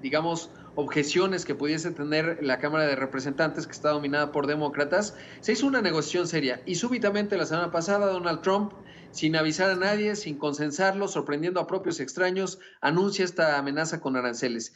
digamos, objeciones que pudiese tener la Cámara de Representantes, que está dominada por demócratas. Se hizo una negociación seria y súbitamente la semana pasada Donald Trump, sin avisar a nadie, sin consensarlo, sorprendiendo a propios extraños, anuncia esta amenaza con aranceles.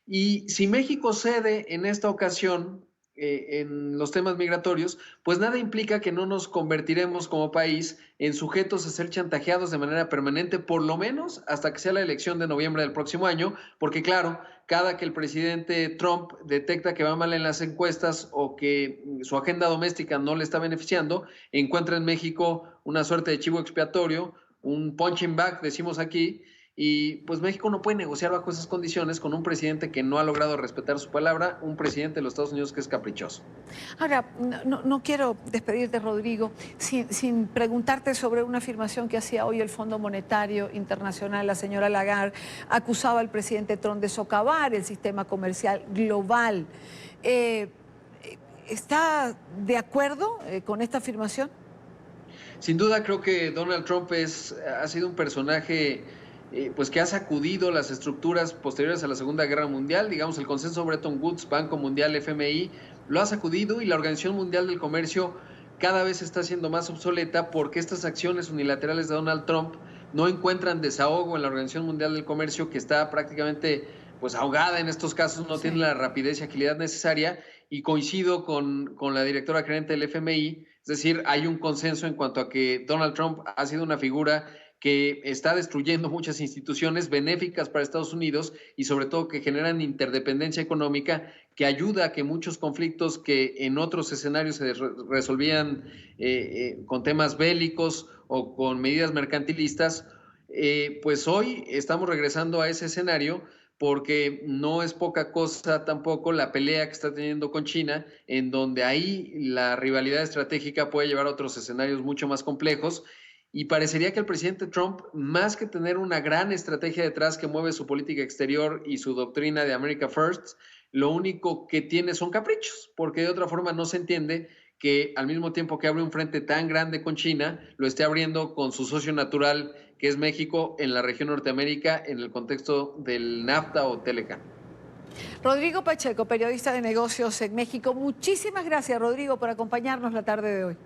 Y si México cede en esta ocasión en los temas migratorios, pues nada implica que no nos convertiremos como país en sujetos a ser chantajeados de manera permanente, por lo menos hasta que sea la elección de noviembre del próximo año, porque claro, cada que el presidente Trump detecta que va mal en las encuestas o que su agenda doméstica no le está beneficiando, encuentra en México una suerte de chivo expiatorio, un punching bag, decimos aquí, y pues México no puede negociar bajo esas condiciones con un presidente que no ha logrado respetar su palabra, un presidente de los Estados Unidos que es caprichoso. Ahora, no quiero despedirte, Rodrigo, sin preguntarte sobre una afirmación que hacía hoy el Fondo Monetario Internacional. La señora Lagarde acusaba al presidente Trump de socavar el sistema comercial global. ¿Está de acuerdo con esta afirmación? Sin duda creo que Donald Trump ha sido un personaje pues que ha sacudido las estructuras posteriores a la Segunda Guerra Mundial, digamos el consenso Bretton Woods, Banco Mundial, FMI, lo ha sacudido, y la Organización Mundial del Comercio cada vez está siendo más obsoleta porque estas acciones unilaterales de Donald Trump no encuentran desahogo en la Organización Mundial del Comercio, que está prácticamente pues ahogada en estos casos, no tiene la rapidez y agilidad necesaria, y coincido con la directora gerente del FMI, es decir, hay un consenso en cuanto a que Donald Trump ha sido una figura que está destruyendo muchas instituciones benéficas para Estados Unidos y sobre todo que generan interdependencia económica que ayuda a que muchos conflictos que en otros escenarios se resolvían con temas bélicos o con medidas mercantilistas, pues hoy estamos regresando a ese escenario, porque no es poca cosa tampoco la pelea que está teniendo con China, en donde ahí la rivalidad estratégica puede llevar a otros escenarios mucho más complejos. Y parecería que el presidente Trump, más que tener una gran estrategia detrás que mueve su política exterior y su doctrina de America First, lo único que tiene son caprichos, porque de otra forma no se entiende que al mismo tiempo que abre un frente tan grande con China, lo esté abriendo con su socio natural, que es México, en la región Norteamérica, en el contexto del NAFTA o Telecan. Rodrigo Pacheco, periodista de negocios en México. Muchísimas gracias, Rodrigo, por acompañarnos la tarde de hoy.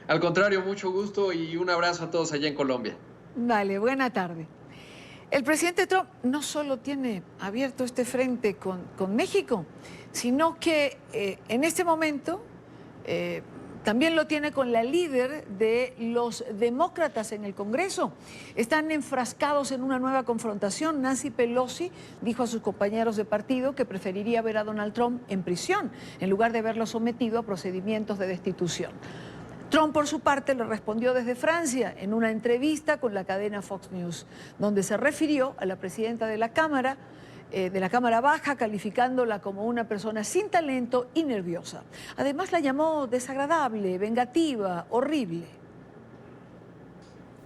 Al contrario, mucho gusto y un abrazo a todos allá en Colombia. Vale, buena tarde. El presidente Trump no solo tiene abierto este frente con México, sino que en este momento también lo tiene con la líder de los demócratas en el Congreso. Están enfrascados en una nueva confrontación. Nancy Pelosi dijo a sus compañeros de partido que preferiría ver a Donald Trump en prisión en lugar de verlo sometido a procedimientos de destitución. Trump, por su parte, le respondió desde Francia en una entrevista con la cadena Fox News, donde se refirió a la presidenta de la Cámara Baja, calificándola como una persona sin talento y nerviosa. Además, la llamó desagradable, vengativa, horrible.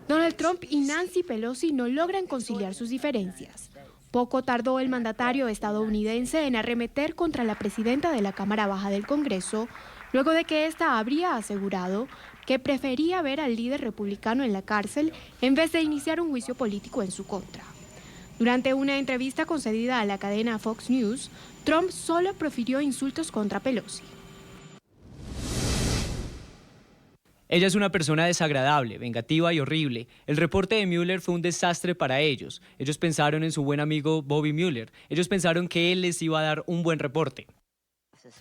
Donald Trump y Nancy Pelosi no logran conciliar sus diferencias. Poco tardó el mandatario estadounidense en arremeter contra la presidenta de la Cámara Baja del Congreso, luego de que ésta habría asegurado que prefería ver al líder republicano en la cárcel en vez de iniciar un juicio político en su contra. Durante una entrevista concedida a la cadena Fox News, Trump solo profirió insultos contra Pelosi. Ella es una persona desagradable, vengativa y horrible. El reporte de Mueller fue un desastre para ellos. Ellos pensaron en su buen amigo Bobby Mueller. Ellos pensaron que él les iba a dar un buen reporte.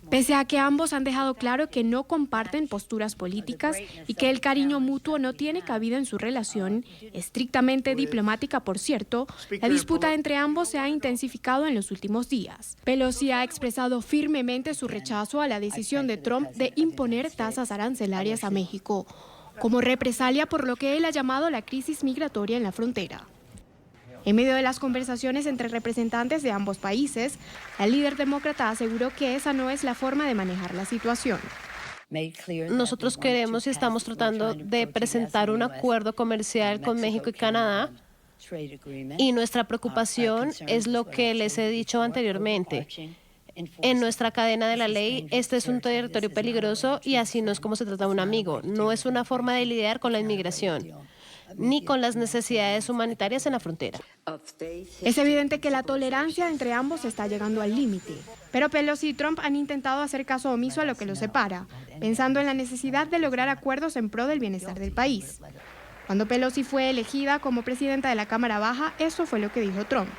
Pese a que ambos han dejado claro que no comparten posturas políticas y que el cariño mutuo no tiene cabida en su relación, estrictamente diplomática por cierto, la disputa entre ambos se ha intensificado en los últimos días. Pelosi ha expresado firmemente su rechazo a la decisión de Trump de imponer tasas arancelarias a México, como represalia por lo que él ha llamado la crisis migratoria en la frontera. En medio de las conversaciones entre representantes de ambos países, la líder demócrata aseguró que esa no es la forma de manejar la situación. Nosotros queremos y estamos tratando de presentar un acuerdo comercial con México y Canadá, y nuestra preocupación es lo que les he dicho anteriormente. En nuestra cadena de la ley, este es un territorio peligroso y así no es como se trata a un amigo. No es una forma de lidiar con la inmigración ni con las necesidades humanitarias en la frontera. Es evidente que la tolerancia entre ambos está llegando al límite, pero Pelosi y Trump han intentado hacer caso omiso a lo que los separa, pensando en la necesidad de lograr acuerdos en pro del bienestar del país. Cuando Pelosi fue elegida como presidenta de la Cámara Baja, eso fue lo que dijo Trump.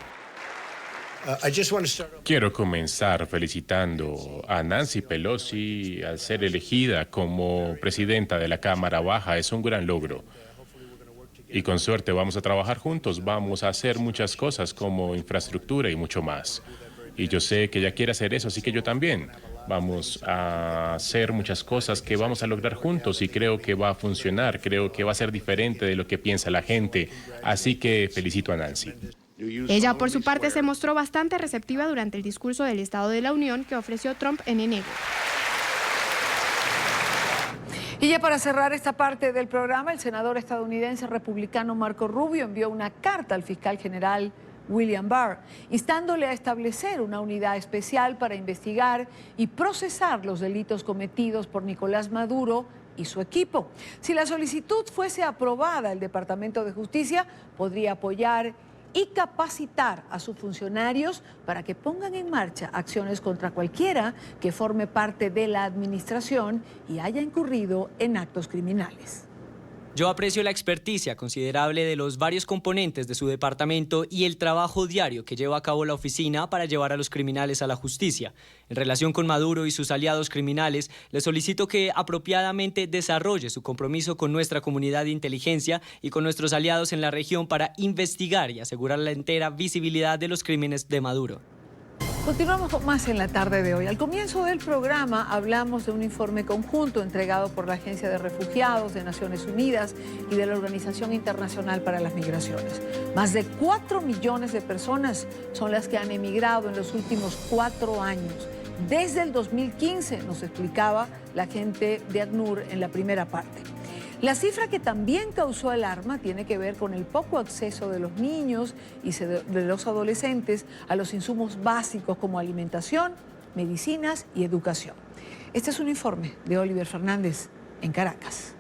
Quiero comenzar felicitando a Nancy Pelosi al ser elegida como presidenta de la Cámara Baja. Es un gran logro. Y con suerte vamos a trabajar juntos, vamos a hacer muchas cosas como infraestructura y mucho más. Y yo sé que ella quiere hacer eso, así que yo también. Vamos a hacer muchas cosas que vamos a lograr juntos y creo que va a funcionar, creo que va a ser diferente de lo que piensa la gente. Así que felicito a Nancy. Ella, por su parte, se mostró bastante receptiva durante el discurso del Estado de la Unión que ofreció Trump en enero. Y ya para cerrar esta parte del programa, el senador estadounidense republicano Marco Rubio envió una carta al fiscal general William Barr, instándole a establecer una unidad especial para investigar y procesar los delitos cometidos por Nicolás Maduro y su equipo. Si la solicitud fuese aprobada, el Departamento de Justicia podría apoyar y capacitar a sus funcionarios para que pongan en marcha acciones contra cualquiera que forme parte de la administración y haya incurrido en actos criminales. Yo aprecio la experticia considerable de los varios componentes de su departamento y el trabajo diario que lleva a cabo la oficina para llevar a los criminales a la justicia. En relación con Maduro y sus aliados criminales, le solicito que apropiadamente desarrolle su compromiso con nuestra comunidad de inteligencia y con nuestros aliados en la región para investigar y asegurar la entera visibilidad de los crímenes de Maduro. Continuamos con más en la tarde de hoy. Al comienzo del programa hablamos de un informe conjunto entregado por la Agencia de Refugiados de Naciones Unidas y de la Organización Internacional para las Migraciones. Más de 4 millones de personas son las que han emigrado en los últimos 4 años. Desde el 2015, nos explicaba la gente de ACNUR en la primera parte. La cifra que también causó alarma tiene que ver con el poco acceso de los niños y de los adolescentes a los insumos básicos como alimentación, medicinas y educación. Este es un informe de Oliver Fernández en Caracas.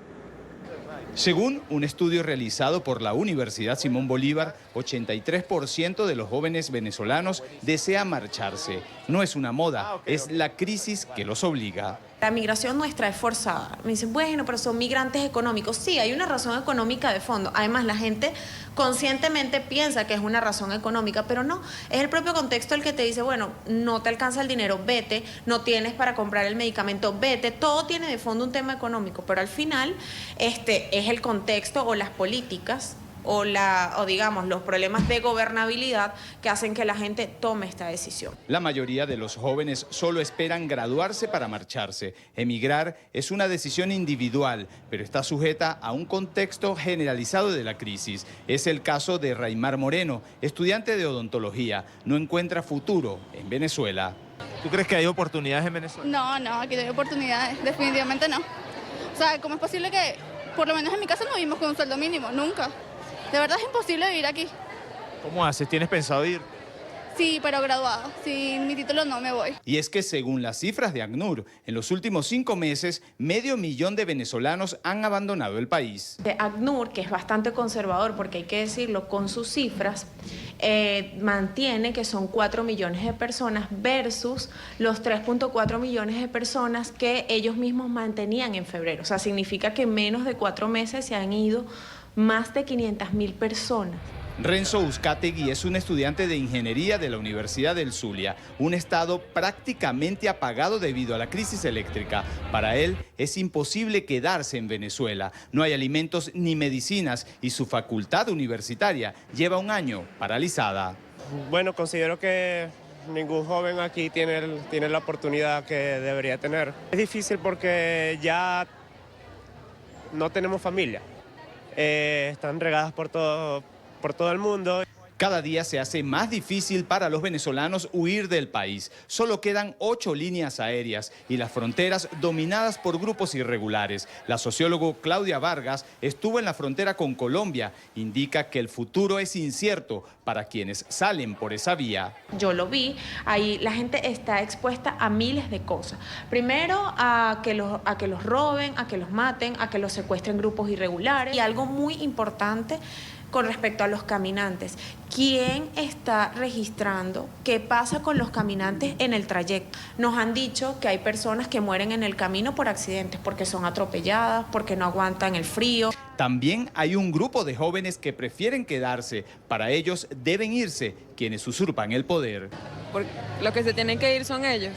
Según un estudio realizado por la Universidad Simón Bolívar, 83% de los jóvenes venezolanos desean marcharse. No es una moda, es la crisis que los obliga. La migración nuestra es forzada. Me dicen, bueno, pero son migrantes económicos. Sí, hay una razón económica de fondo. Además, la gente conscientemente piensa que es una razón económica, pero no. Es el propio contexto el que te dice, bueno, no te alcanza el dinero, vete, no tienes para comprar el medicamento, vete. Todo tiene de fondo un tema económico, pero al final es el contexto o las políticas o digamos los problemas de gobernabilidad que hacen que la gente tome esta decisión. La mayoría de los jóvenes solo esperan graduarse para marcharse. Emigrar es una decisión individual, pero está sujeta a un contexto generalizado de la crisis. Es el caso de Raimar Moreno, estudiante de odontología. No encuentra futuro en Venezuela. ¿Tú crees que hay oportunidades en Venezuela? No, aquí no hay oportunidades, definitivamente no. O sea, ¿cómo es posible que, por lo menos en mi casa, no vivimos con un sueldo mínimo? Nunca. De verdad es imposible vivir aquí. ¿Cómo haces? ¿Tienes pensado ir? Sí, pero graduado. Sin mi título no me voy. Y es que según las cifras de ACNUR, en los últimos 5 meses, 500.000 de venezolanos han abandonado el país. ACNUR, que es bastante conservador, porque hay que decirlo, con sus cifras, mantiene que son 4 millones de personas versus los 3.4 millones de personas que ellos mismos mantenían en febrero. O sea, significa que en menos de 4 meses se han ido más de 500.000 personas. Renzo Uzcategui es un estudiante de ingeniería de la Universidad del Zulia, un estado prácticamente apagado debido a la crisis eléctrica. Para él es imposible quedarse en Venezuela. No hay alimentos ni medicinas y su facultad universitaria lleva un año paralizada. Bueno, considero que ningún joven aquí tiene la oportunidad que debería tener. Es difícil porque ya no tenemos familia. Están regadas por todo el mundo. Cada día se hace más difícil para los venezolanos huir del país. Solo quedan 8 líneas aéreas y las fronteras dominadas por grupos irregulares. La socióloga Claudia Vargas estuvo en la frontera con Colombia. Indica que el futuro es incierto para quienes salen por esa vía. Yo lo vi, ahí la gente está expuesta a miles de cosas. Primero a que los roben, a que los maten, a que los secuestren grupos irregulares. Y algo muy importante con respecto a los caminantes. ¿Quién está registrando qué pasa con los caminantes en el trayecto? Nos han dicho que hay personas que mueren en el camino por accidentes, porque son atropelladas, porque no aguantan el frío. También hay un grupo de jóvenes que prefieren quedarse. Para ellos deben irse quienes usurpan el poder. Porque los que se tienen que ir son ellos.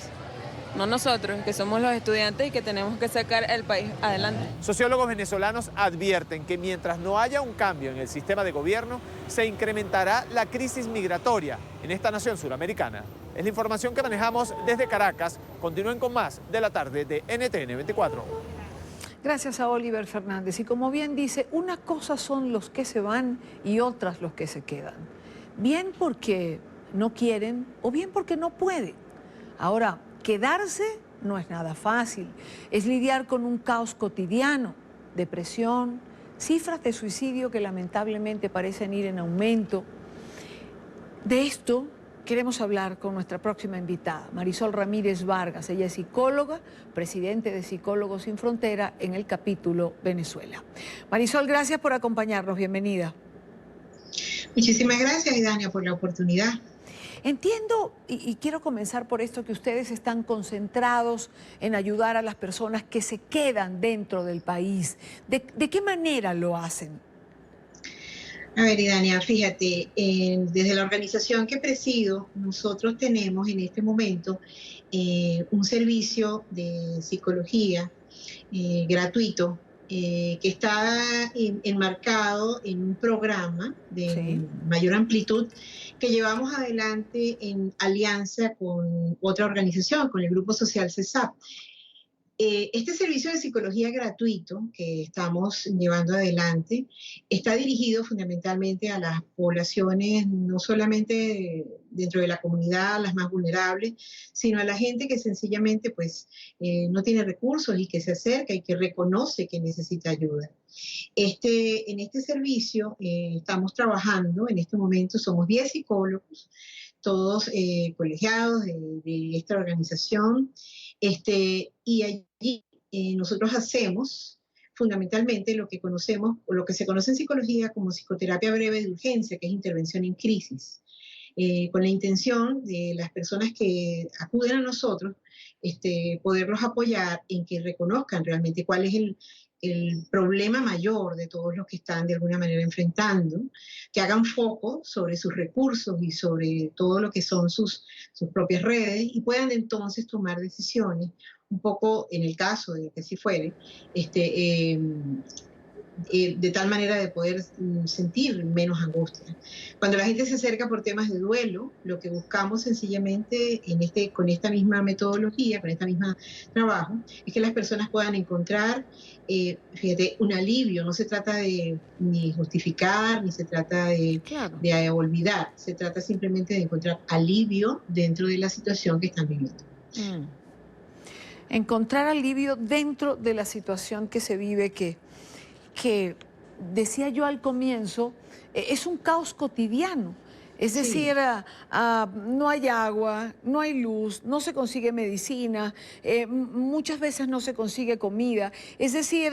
No nosotros, que somos los estudiantes y que tenemos que sacar el país adelante. Sociólogos venezolanos advierten que mientras no haya un cambio en el sistema de gobierno, se incrementará la crisis migratoria en esta nación suramericana. Es la información que manejamos desde Caracas. Continúen con más de la tarde de NTN 24. Gracias a Oliver Fernández. Y como bien dice, una cosa son los que se van y otras los que se quedan. Bien porque no quieren o bien porque no pueden. Ahora, quedarse no es nada fácil, es lidiar con un caos cotidiano, depresión, cifras de suicidio que lamentablemente parecen ir en aumento. De esto queremos hablar con nuestra próxima invitada, Marisol Ramírez Vargas. Ella es psicóloga, presidente de Psicólogos Sin Frontera en el capítulo Venezuela. Marisol, gracias por acompañarnos, bienvenida. Muchísimas gracias, Idania, por la oportunidad. Entiendo, y quiero comenzar por esto, que ustedes están concentrados en ayudar a las personas que se quedan dentro del país. ¿De qué manera lo hacen? A ver, Idania, fíjate, desde la organización que presido, nosotros tenemos en este momento un servicio de psicología gratuito que está enmarcado en un programa de mayor amplitud que llevamos adelante en alianza con otra organización, con el Grupo Social CESAP. Este servicio de psicología gratuito que estamos llevando adelante está dirigido fundamentalmente a las poblaciones, no solamente dentro de la comunidad, las más vulnerables, sino a la gente que sencillamente pues, no tiene recursos y que se acerca y que reconoce que necesita ayuda. En este servicio estamos trabajando, en este momento somos 10 psicólogos, todos colegiados de esta organización, y allí nosotros hacemos fundamentalmente lo que conocemos, o lo que se conoce en psicología como psicoterapia breve de urgencia, que es intervención en crisis, con la intención de las personas que acuden a nosotros, poderlos apoyar en que reconozcan realmente cuál es el problema mayor de todos los que están de alguna manera enfrentando, que hagan foco sobre sus recursos y sobre todo lo que son sus propias redes y puedan entonces tomar decisiones, un poco en el caso de que si fuere, de tal manera de poder sentir menos angustia. Cuando la gente se acerca por temas de duelo, lo que buscamos sencillamente con esta misma metodología, con este mismo trabajo, es que las personas puedan encontrar, fíjate, un alivio. No se trata de ni justificar, ni se trata de olvidar, se trata simplemente de encontrar alivio dentro de la situación que están viviendo. Encontrar alivio dentro de la situación que se vive, que decía yo al comienzo, es un caos cotidiano. Es decir, no hay agua, no hay luz, no se consigue medicina, muchas veces no se consigue comida. Es decir,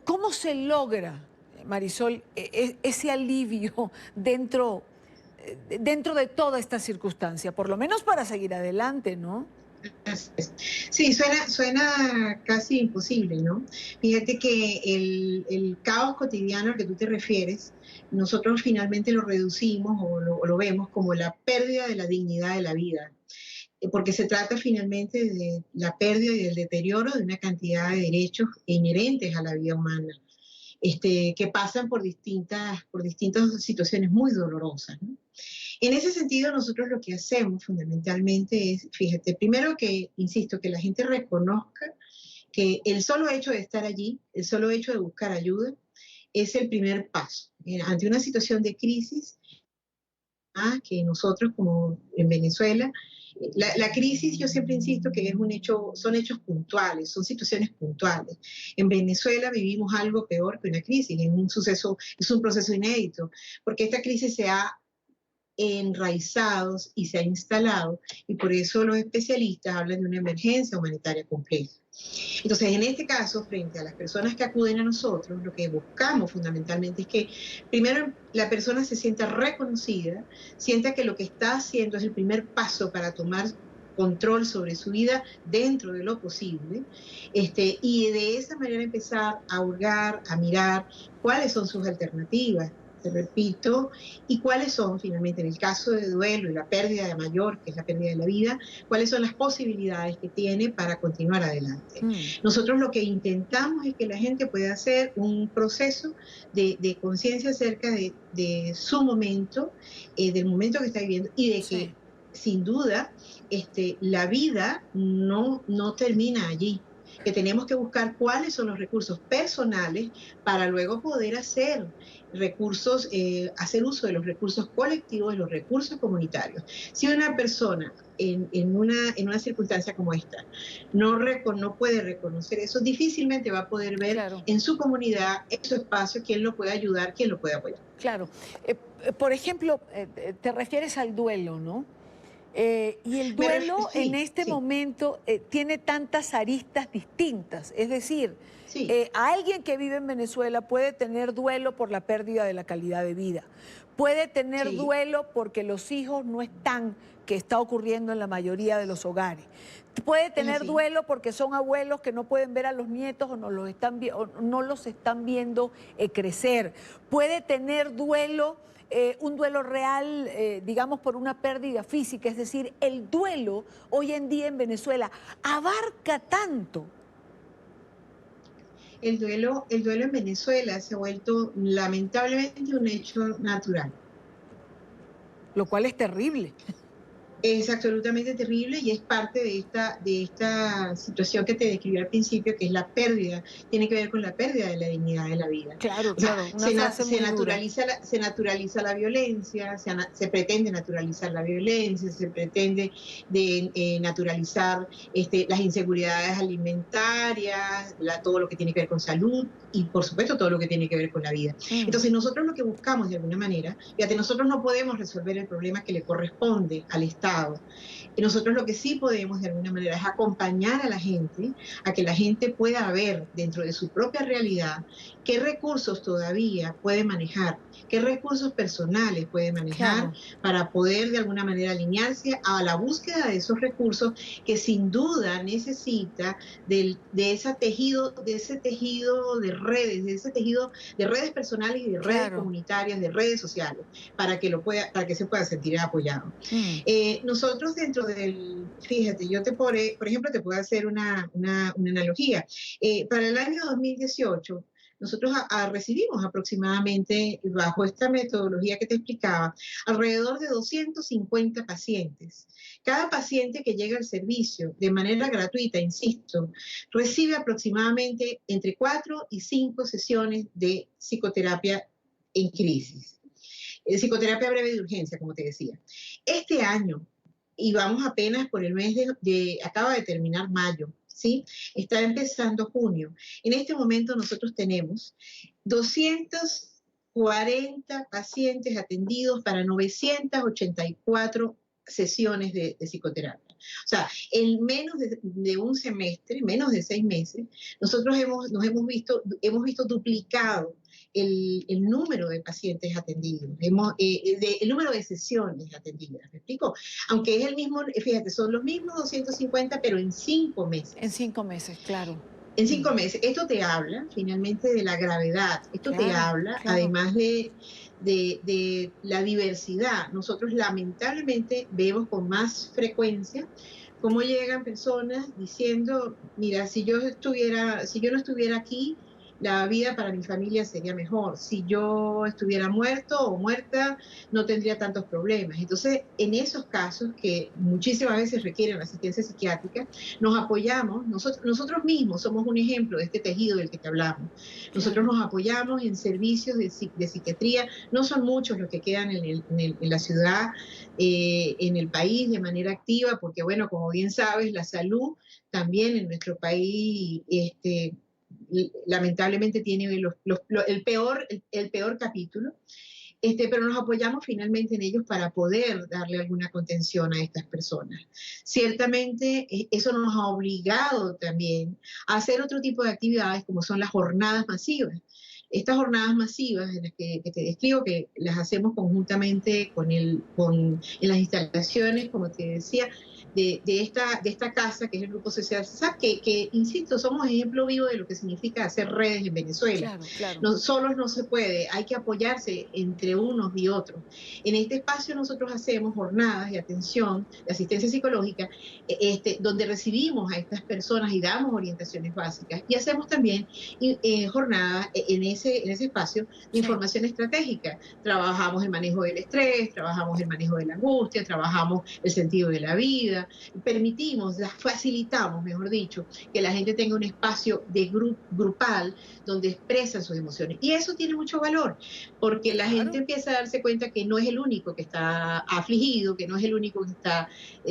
¿cómo se logra, Marisol, ese alivio dentro de toda esta circunstancia? Por lo menos para seguir adelante, ¿no? Sí, suena casi imposible, ¿no? Fíjate que el caos cotidiano al que tú te refieres, nosotros finalmente lo reducimos o lo vemos como la pérdida de la dignidad de la vida, porque se trata finalmente de la pérdida y del deterioro de una cantidad de derechos inherentes a la vida humana, que pasan por distintas situaciones muy dolorosas, ¿no? En ese sentido, nosotros lo que hacemos fundamentalmente es, fíjate, primero que, insisto, que la gente reconozca que el solo hecho de estar allí, el solo hecho de buscar ayuda, es el primer paso. Ante una situación de crisis, que nosotros como en Venezuela, la crisis, yo siempre insisto que son hechos puntuales, son situaciones puntuales. En Venezuela vivimos algo peor que una crisis, es un proceso inédito, porque esta crisis se ha enraizados y se ha instalado, y por eso los especialistas hablan de una emergencia humanitaria compleja. Entonces, en este caso, frente a las personas que acuden a nosotros, lo que buscamos fundamentalmente es que primero la persona se sienta reconocida, sienta que lo que está haciendo es el primer paso para tomar control sobre su vida dentro de lo posible, y de esa manera empezar a hurgar, a mirar cuáles son sus alternativas, te repito, y cuáles son finalmente, en el caso de duelo y la pérdida de mayor, que es la pérdida de la vida, cuáles son las posibilidades que tiene para continuar adelante. Nosotros lo que intentamos es que la gente pueda hacer un proceso de conciencia acerca de su momento, del momento que está viviendo, y de que, sin duda, la vida no termina allí, que tenemos que buscar cuáles son los recursos personales para luego poder hacer uso de los recursos colectivos, de los recursos comunitarios. Si una persona en una circunstancia como esta no puede reconocer eso, difícilmente va a poder ver en su comunidad, en su espacio, quién lo puede ayudar, quién lo puede apoyar. Claro. Por ejemplo, te refieres al duelo, ¿no? Y el duelo en este momento tiene tantas aristas distintas. Es decir, alguien que vive en Venezuela puede tener duelo por la pérdida de la calidad de vida. Puede tener duelo porque los hijos no están, que está ocurriendo en la mayoría de los hogares. Puede tener duelo porque son abuelos que no pueden ver a los nietos o no los están viendo crecer. Puede tener duelo, un duelo real, digamos, por una pérdida física. Es decir, el duelo hoy en día en Venezuela abarca tanto. El duelo en Venezuela se ha vuelto lamentablemente un hecho natural. Lo cual es terrible. Es absolutamente terrible y es parte de esta situación que te describí al principio, que es la pérdida, tiene que ver con la pérdida de la dignidad de la vida. Claro, Se naturaliza la violencia, se pretende naturalizar la violencia, se pretende naturalizar las inseguridades alimentarias, todo lo que tiene que ver con salud y, por supuesto, todo lo que tiene que ver con la vida. Entonces, nosotros lo que buscamos, de alguna manera, fíjate, nosotros no podemos resolver el problema que le corresponde al Estado. Y nosotros lo que sí podemos de alguna manera es acompañar a la gente, a que la gente pueda ver dentro de su propia realidad qué recursos todavía puede manejar, qué recursos personales puede manejar para poder de alguna manera alinearse a la búsqueda de esos recursos que sin duda necesita de ese tejido de redes, de ese tejido de redes personales y de redes comunitarias, de redes sociales, para que se pueda sentir apoyado. Nosotros dentro fíjate, yo por ejemplo, te puedo hacer una analogía. Para el año 2018, nosotros recibimos aproximadamente, bajo esta metodología que te explicaba, alrededor de 250 pacientes. Cada paciente que llega al servicio de manera gratuita, insisto, recibe aproximadamente entre 4 y 5 sesiones de psicoterapia en crisis. Psicoterapia breve de urgencia, como te decía. Este año, y vamos apenas por el mes acaba de terminar mayo, ¿sí? Está empezando junio. En este momento nosotros tenemos 240 pacientes atendidos para 984 sesiones de psicoterapia. O sea, en menos de un semestre, menos de 6 meses, nosotros hemos visto duplicado el número de pacientes atendidos, el número de sesiones atendidas, ¿me explico? Aunque es el mismo, fíjate, son los mismos 250, pero en 5 meses. En 5 meses, claro. En 5 meses. Esto te habla finalmente de la gravedad, esto te habla además de la diversidad. Nosotros lamentablemente vemos con más frecuencia cómo llegan personas diciendo, mira, si yo no estuviera aquí, la vida para mi familia sería mejor. Si yo estuviera muerto o muerta, no tendría tantos problemas. Entonces, en esos casos que muchísimas veces requieren asistencia psiquiátrica, nos apoyamos, nosotros mismos somos un ejemplo de este tejido del que te hablamos. Nosotros nos apoyamos en servicios de psiquiatría, no son muchos los que quedan en la ciudad, en el país de manera activa, porque bueno, como bien sabes, la salud también en nuestro país, lamentablemente tiene el peor capítulo, pero nos apoyamos finalmente en ellos para poder darle alguna contención a estas personas. Ciertamente eso nos ha obligado también a hacer otro tipo de actividades como son las jornadas masivas. Estas jornadas masivas en las que te describo, que las hacemos conjuntamente en las instalaciones, como te decía, de esta casa, que es el Grupo Social CESAP, que, insisto, somos ejemplo vivo de lo que significa hacer redes en Venezuela. Claro. Solos no se puede, hay que apoyarse entre unos y otros. En este espacio nosotros hacemos jornadas de atención, de asistencia psicológica, donde recibimos a estas personas y damos orientaciones básicas. Y hacemos también jornadas en ese espacio de información estratégica. Trabajamos el manejo del estrés, trabajamos el manejo de la angustia, trabajamos el sentido de la vida, facilitamos, mejor dicho, que la gente tenga un espacio grupal donde expresan sus emociones. Y eso tiene mucho valor, porque la gente empieza a darse cuenta que no es el único que está afligido, que no es el único que está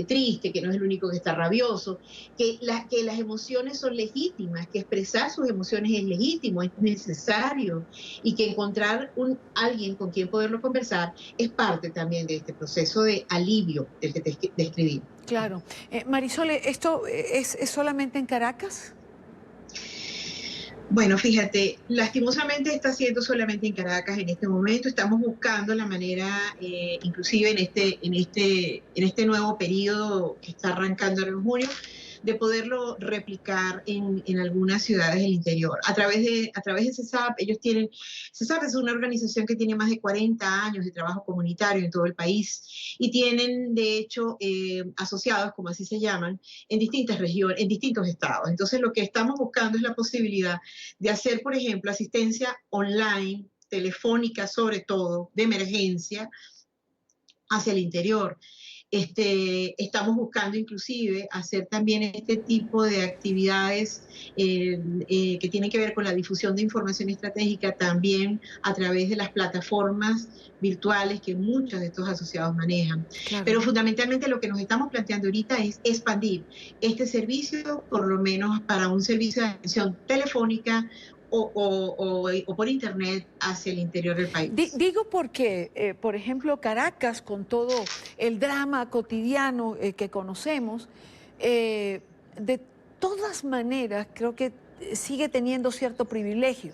triste, que no es el único que está rabioso, que las emociones son legítimas, que expresar sus emociones es legítimo, es necesario, y que encontrar alguien con quien poderlo conversar es parte también de este proceso de alivio del que te describí. Claro. Marisole, ¿esto es solamente en Caracas? Bueno, fíjate, lastimosamente está siendo solamente en Caracas en este momento. Estamos buscando la manera, inclusive en este nuevo periodo que está arrancando en junio, de poderlo replicar en algunas ciudades del interior. A través de CESAP, CESAP es una organización que tiene más de 40 años de trabajo comunitario en todo el país y tienen, de hecho, asociados, como así se llaman, en distintas regiones, en distintos estados. Entonces, lo que estamos buscando es la posibilidad de hacer, por ejemplo, asistencia online, telefónica sobre todo, de emergencia, hacia el interior. Estamos buscando inclusive hacer también este tipo de actividades que tienen que ver con la difusión de información estratégica también a través de las plataformas virtuales que muchos de estos asociados manejan. Claro. Pero fundamentalmente lo que nos estamos planteando ahorita es expandir este servicio, por lo menos para un servicio de atención telefónica o por internet hacia el interior del país. Digo porque, por ejemplo, Caracas, con todo el drama cotidiano que conocemos, de todas maneras creo que sigue teniendo cierto privilegio.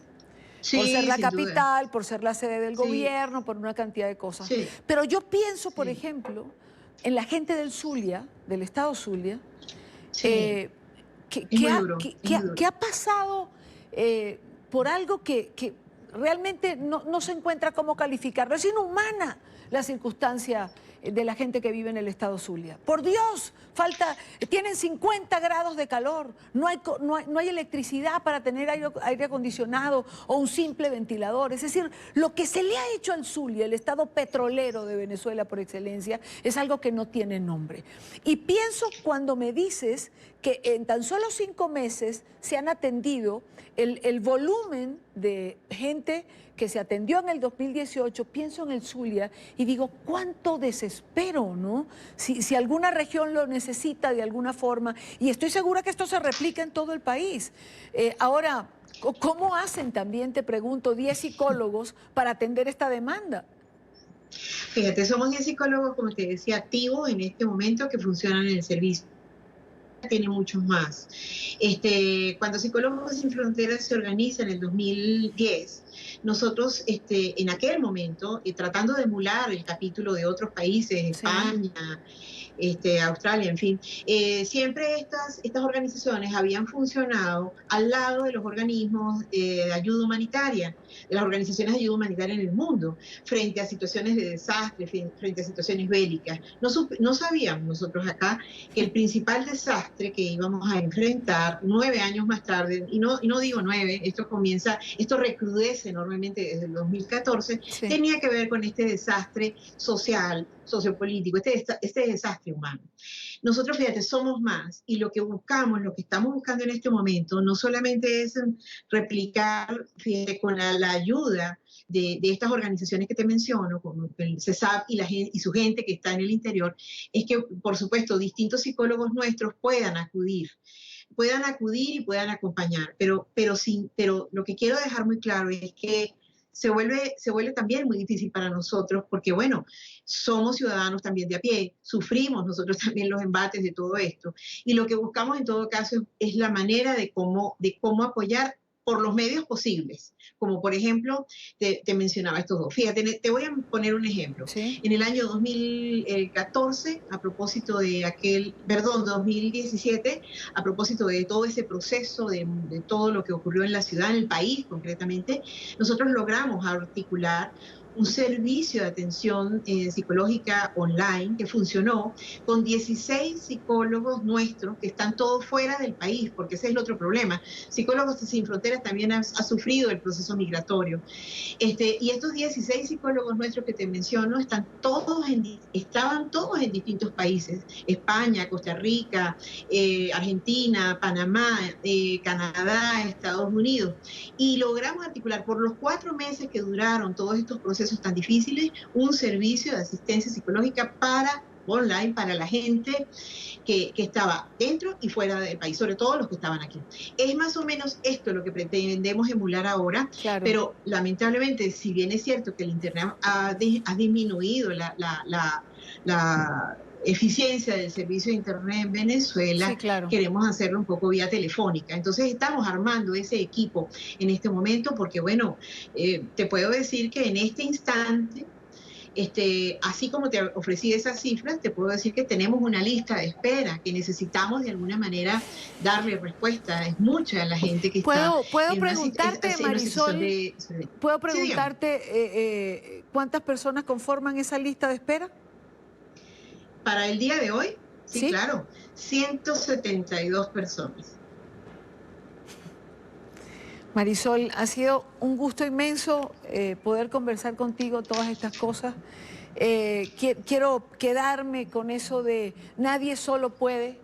Sí, por ser la capital, duda. Por ser la sede del gobierno, por una cantidad de cosas. Sí. Pero yo pienso, por ejemplo, en la gente del Zulia, del estado Zulia, ¿qué ha pasado por algo que realmente no se encuentra cómo calificarlo? Es inhumana la circunstancia de la gente que vive en el estado Zulia. Por Dios, tienen 50 grados de calor, no hay electricidad para tener aire acondicionado o un simple ventilador. Es decir, lo que se le ha hecho al Zulia, el estado petrolero de Venezuela por excelencia, es algo que no tiene nombre. Y pienso cuando me dices que en tan solo 5 meses se han atendido el volumen de gente que se atendió en el 2018, pienso en el Zulia y digo, cuánto desespero, ¿no? Si alguna región lo necesita de alguna forma, y estoy segura que esto se replica en todo el país. Ahora, ¿cómo hacen también, te pregunto, 10 psicólogos para atender esta demanda? Fíjate, somos 10 psicólogos, como te decía, activos en este momento que funcionan en el servicio. Tiene muchos más. Cuando Psicólogos Sin Fronteras se organiza en el 2010, nosotros en aquel momento, tratando de emular el capítulo de otros países, España, Australia, en fin, siempre estas organizaciones habían funcionado al lado de los organismos de ayuda humanitaria, de las organizaciones de ayuda humanitaria en el mundo, frente a situaciones de desastre, frente a situaciones bélicas. No sabíamos nosotros acá que el principal desastre que íbamos a enfrentar 9 años más tarde, y no digo 9, esto recrudece enormemente desde el 2014, tenía que ver con este desastre social, sociopolítico, este desastre humano. Nosotros, fíjate, somos más, y lo que estamos buscando en este momento, no solamente es replicar, fíjate, con la ayuda de estas organizaciones que te menciono, como el CESAP y su gente que está en el interior, es que, por supuesto, distintos psicólogos nuestros puedan acudir y puedan acompañar, pero lo que quiero dejar muy claro es que se vuelve también muy difícil para nosotros porque, bueno, somos ciudadanos también de a pie, sufrimos nosotros también los embates de todo esto, y lo que buscamos en todo caso es la manera de cómo apoyar por los medios posibles, como por ejemplo, te mencionaba estos dos. Fíjate, te voy a poner un ejemplo. En el año 2014, a propósito de 2017, a propósito de todo ese proceso, de todo lo que ocurrió en la ciudad, en el país concretamente, nosotros logramos articular un servicio de atención psicológica online que funcionó con 16 psicólogos nuestros que están todos fuera del país, porque ese es el otro problema. Psicólogos Sin Fronteras también ha sufrido el proceso migratorio. Y estos 16 psicólogos nuestros que te menciono estaban todos en distintos países: España, Costa Rica, Argentina, Panamá, Canadá, Estados Unidos. Y logramos articular por los 4 meses que duraron todos estos procesos tan difíciles, un servicio de asistencia psicológica online para la gente que estaba dentro y fuera del país, sobre todo los que estaban aquí. Es más o menos esto lo que pretendemos emular ahora, pero lamentablemente, si bien es cierto que el Internet ha disminuido la eficiencia del servicio de Internet en Venezuela, queremos hacerlo un poco vía telefónica. Entonces estamos armando ese equipo en este momento porque, bueno, te puedo decir que en este instante, así como te ofrecí esas cifras, te puedo decir que tenemos una lista de espera, que necesamos de alguna manera darle respuesta. Es mucha la gente que ¿Puedo está... preguntarte, Marisol, ¿puedo preguntarte Sí, cuántas personas conforman esa lista de espera? Para el día de hoy, sí, claro, 172 personas. Marisol, ha sido un gusto inmenso poder conversar contigo todas estas cosas. Quiero quedarme con eso de nadie solo puede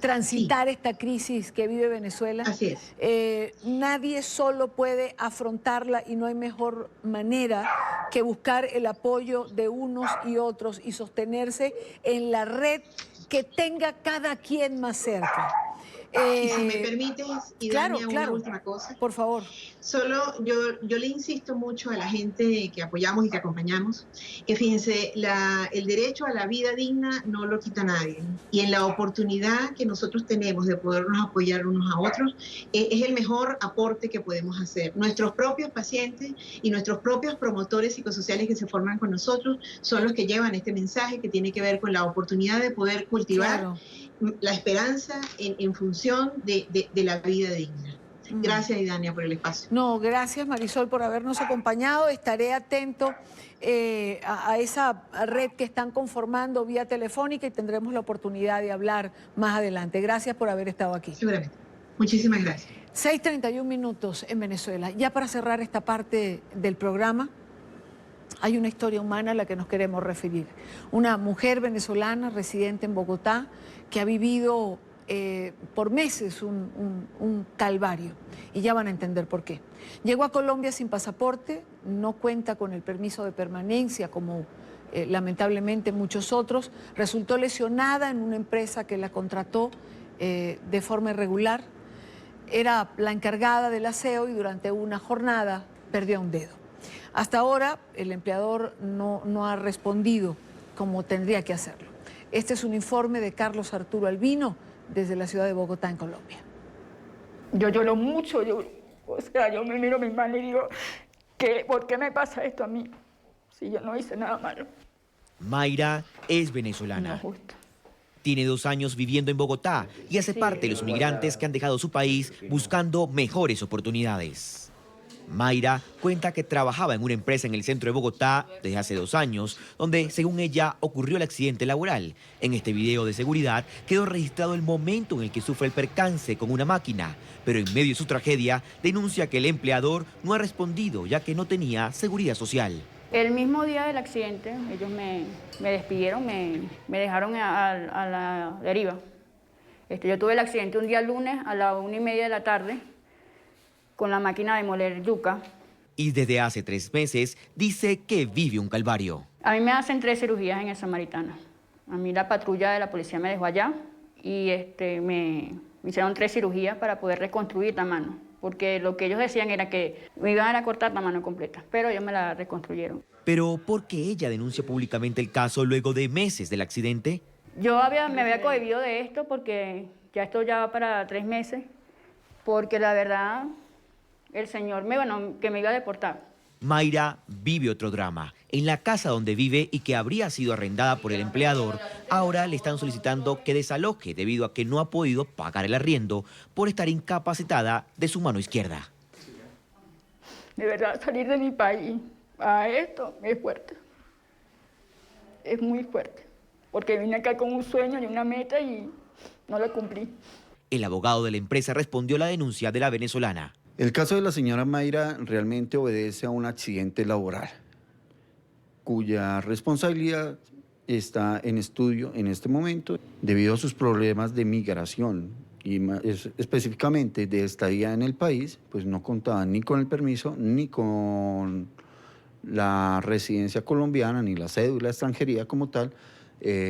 transitar esta crisis que vive Venezuela. Así es. Nadie solo puede afrontarla y no hay mejor manera que buscar el apoyo de unos y otros y sostenerse en la red que tenga cada quien más cerca. Y si me permites, y darme una última cosa. Por favor. Solo yo le insisto mucho a la gente que apoyamos y que acompañamos, que fíjense, el derecho a la vida digna no lo quita nadie. Y en la oportunidad que nosotros tenemos de podernos apoyar unos a otros, es el mejor aporte que podemos hacer. Nuestros propios pacientes y nuestros propios promotores psicosociales que se forman con nosotros son los que llevan este mensaje que tiene que ver con la oportunidad de poder cultivar la esperanza en función de la vida digna. Gracias, Idania, por el espacio. No, gracias, Marisol, por habernos acompañado. Estaré atento a esa red que están conformando vía telefónica y tendremos la oportunidad de hablar más adelante. Gracias por haber estado aquí. Seguramente. Muchísimas gracias. 6:31 minutos en Venezuela. Ya para cerrar esta parte del programa, hay una historia humana a la que nos queremos referir. Una mujer venezolana residente en Bogotá que ha vivido por meses un calvario, y ya van a entender por qué. Llegó a Colombia sin pasaporte, no cuenta con el permiso de permanencia como lamentablemente muchos otros, resultó lesionada en una empresa que la contrató de forma irregular, era la encargada del aseo y durante una jornada perdió un dedo. Hasta ahora el empleador no ha respondido como tendría que hacerlo. Este es un informe de Carlos Arturo Albino desde la ciudad de Bogotá, en Colombia. Yo lloro mucho, yo me miro a mi mano y digo, ¿por qué me pasa esto a mí? Si yo no hice nada malo. Mayra es venezolana. Tiene 2 años viviendo en Bogotá y hace parte de los migrantes que han dejado su país buscando mejores oportunidades. Mayra cuenta que trabajaba en una empresa en el centro de Bogotá desde hace 2 años, donde, según ella, ocurrió el accidente laboral. En este video de seguridad quedó registrado el momento en el que sufre el percance con una máquina, pero en medio de su tragedia denuncia que el empleador no ha respondido, ya que no tenía seguridad social. El mismo día del accidente, ellos me despidieron, me dejaron a la deriva. Yo tuve el accidente un día lunes a la 1:30 de la tarde, con la máquina de moler yuca. Y desde hace 3 meses dice que vive un calvario. A mí me hacen 3 cirugías en el Samaritano. A mí la patrulla de la policía me dejó allá y me hicieron 3 cirugías para poder reconstruir la mano. Porque lo que ellos decían era que me iban a cortar la mano completa, pero ellos me la reconstruyeron. Pero ¿por qué ella denuncia públicamente el caso luego de meses del accidente? Yo me había cohibido de esto porque esto ya va para 3 meses, porque la verdad el señor que me iba a deportar. Mayra vive otro drama. En la casa donde vive y que habría sido arrendada por el empleador, ahora le están solicitando que desaloje debido a que no ha podido pagar el arriendo por estar incapacitada de su mano izquierda. De verdad, salir de mi país a esto es fuerte. Es muy fuerte. Porque vine acá con un sueño y una meta y no lo cumplí. El abogado de la empresa respondió a la denuncia de la venezolana. El caso de la señora Mayra realmente obedece a un accidente laboral, cuya responsabilidad está en estudio en este momento debido a sus problemas de migración y específicamente de estadía en el país, pues no contaban ni con el permiso ni con la residencia colombiana ni la cédula de extranjería como tal.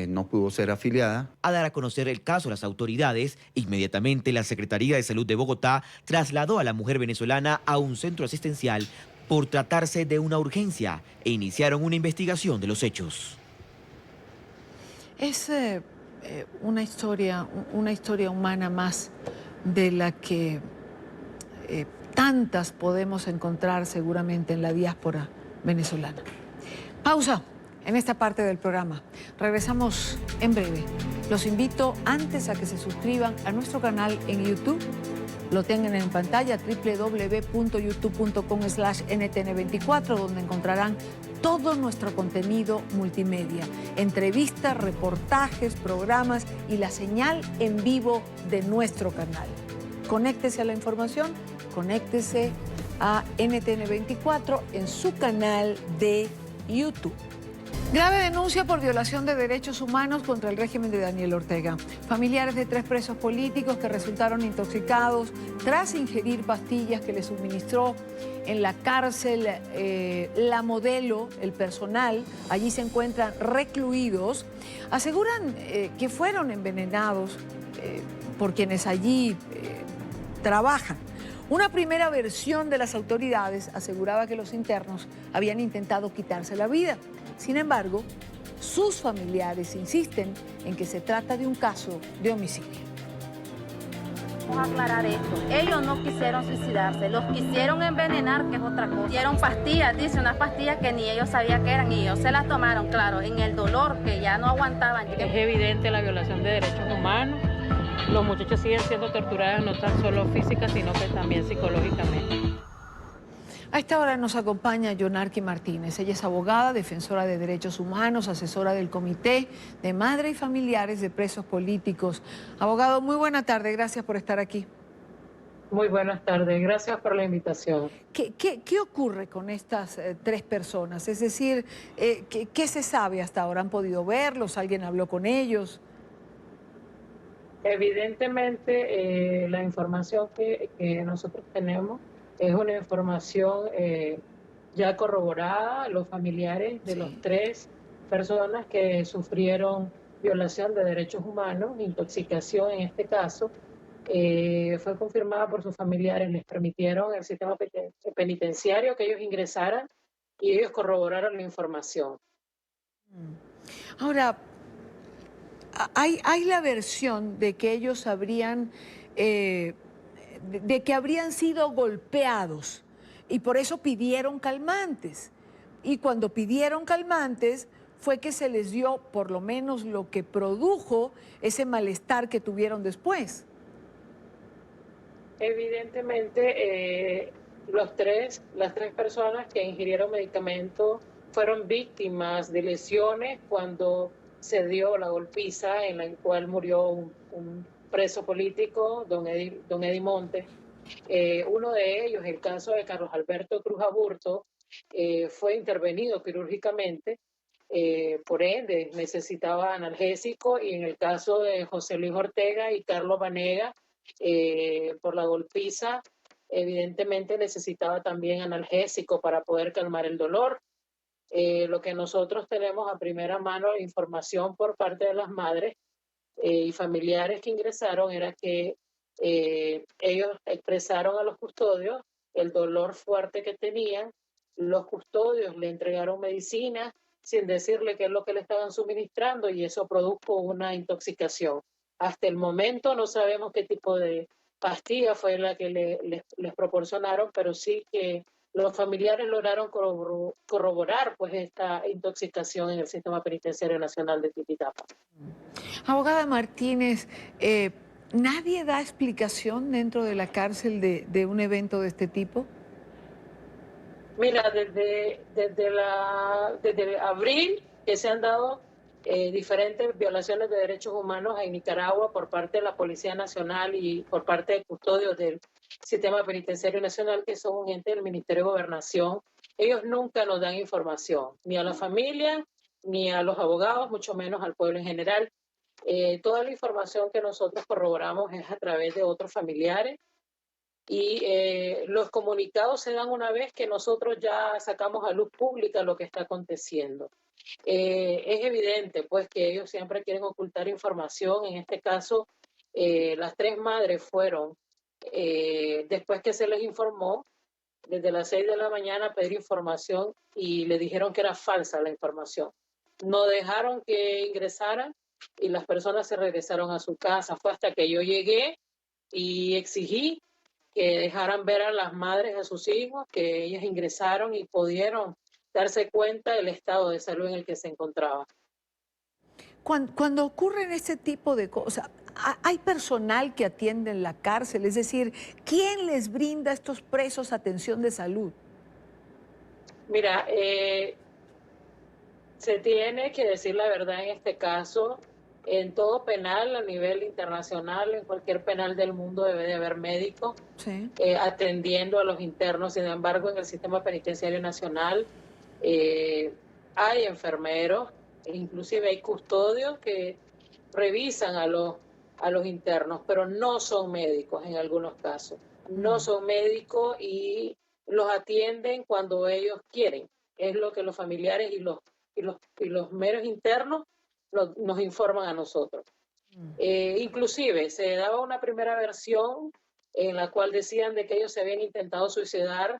No pudo ser afiliada. A dar a conocer el caso a las autoridades, inmediatamente la Secretaría de Salud de Bogotá trasladó a la mujer venezolana a un centro asistencial por tratarse de una urgencia e iniciaron una investigación de los hechos. Es una historia humana más de la que tantas podemos encontrar seguramente en la diáspora venezolana. Pausa en esta parte del programa. Regresamos en breve. Los invito antes a que se suscriban a nuestro canal en YouTube. Lo tengan en pantalla, www.youtube.com/ntn24, donde encontrarán todo nuestro contenido multimedia, entrevistas, reportajes, programas y la señal en vivo de nuestro canal. Conéctese a la información, conéctese a NTN24 en su canal de YouTube. Grave denuncia por violación de derechos humanos contra el régimen de Daniel Ortega. Familiares de 3 presos políticos que resultaron intoxicados tras ingerir pastillas que les suministró en la cárcel la modelo, el personal, allí se encuentran recluidos, aseguran que fueron envenenados por quienes allí trabajan. Una primera versión de las autoridades aseguraba que los internos habían intentado quitarse la vida. Sin embargo, sus familiares insisten en que se trata de un caso de homicidio. Vamos a aclarar esto. Ellos no quisieron suicidarse, los quisieron envenenar, que es otra cosa. Hicieron pastillas, dice, unas pastillas que ni ellos sabían que eran y ellos se las tomaron, claro, en el dolor que ya no aguantaban. Es evidente la violación de derechos humanos los muchachos siguen siendo torturados no tan solo física, sino que también psicológicamente. A esta hora nos acompaña Yonarqui Martínez. Ella es abogada, defensora de derechos humanos, asesora del Comité de Madre y Familiares de Presos Políticos. Abogado, muy buena tarde, gracias por estar aquí. Muy buenas tardes, gracias por la invitación. ¿Qué ocurre con estas tres personas? Es decir, ¿qué se sabe hasta ahora? ¿Han podido verlos? ¿Alguien habló con ellos? Evidentemente, la información que nosotros tenemos es una información ya corroborada. Los familiares de los tres personas que sufrieron violación de derechos humanos, intoxicación en este caso, fue confirmada por sus familiares. Les permitieron el sistema penitenciario que ellos ingresaran y ellos corroboraron la información. Ahora, hay la versión de que ellos habrían... de que habrían sido golpeados y por eso pidieron calmantes. Y cuando pidieron calmantes fue que se les dio por lo menos lo que produjo ese malestar que tuvieron después. Evidentemente, las tres personas que ingirieron medicamento fueron víctimas de lesiones cuando se dio la golpiza en la cual murió un preso político, don Eddie Montes. Uno de ellos, el caso de Carlos Alberto Cruz Aburto, fue intervenido quirúrgicamente, por ende necesitaba analgésico, y en el caso de José Luis Ortega y Carlos Vanega, por la golpiza, evidentemente necesitaba también analgésico para poder calmar el dolor. Lo que nosotros tenemos a primera mano, información por parte de las madres y familiares que ingresaron, era que ellos expresaron a los custodios el dolor fuerte que tenían. Los custodios le entregaron medicina sin decirle qué es lo que le estaban suministrando, y eso produjo una intoxicación. Hasta el momento no sabemos qué tipo de pastilla fue la que les proporcionaron, pero sí que los familiares lograron corroborar pues esta intoxicación en el Sistema Penitenciario Nacional de Tipitapa. Abogada Martínez, ¿nadie da explicación dentro de la cárcel de un evento de este tipo? Mira, desde abril que se han dado diferentes violaciones de derechos humanos en Nicaragua por parte de la Policía Nacional y por parte de custodios del Sistema Penitenciario Nacional, que son un ente del Ministerio de Gobernación. Ellos nunca nos dan información, ni a la familia, ni a los abogados, mucho menos al pueblo en general. Toda la información que nosotros corroboramos es a través de otros familiares, y los comunicados se dan una vez que nosotros ya sacamos a luz pública lo que está aconteciendo. Es evidente pues que ellos siempre quieren ocultar información. En este caso, las tres madres fueron, después que se les informó, desde las 6 de la mañana a pedir información, y le dijeron que era falsa la información. No dejaron que ingresaran y las personas se regresaron a su casa. Fue hasta que yo llegué y exigí que dejaran ver a las madres, a sus hijos, que ellas ingresaron y pudieron darse cuenta del estado de salud en el que se encontraba. Cuando ocurren este tipo de cosas, ¿hay personal que atiende en la cárcel? Es decir, ¿quién les brinda a estos presos atención de salud? Mira, se tiene que decir la verdad en este caso. En todo penal a nivel internacional, en cualquier penal del mundo debe de haber médicos atendiendo a los internos. Sin embargo, en el Sistema Penitenciario Nacional hay enfermeros, e inclusive hay custodios que revisan a los internos, pero no son médicos en algunos casos. No son médicos y los atienden cuando ellos quieren. Es lo que los familiares y los meros internos nos informan a nosotros. Inclusive se daba una primera versión en la cual decían de que ellos se habían intentado suicidar,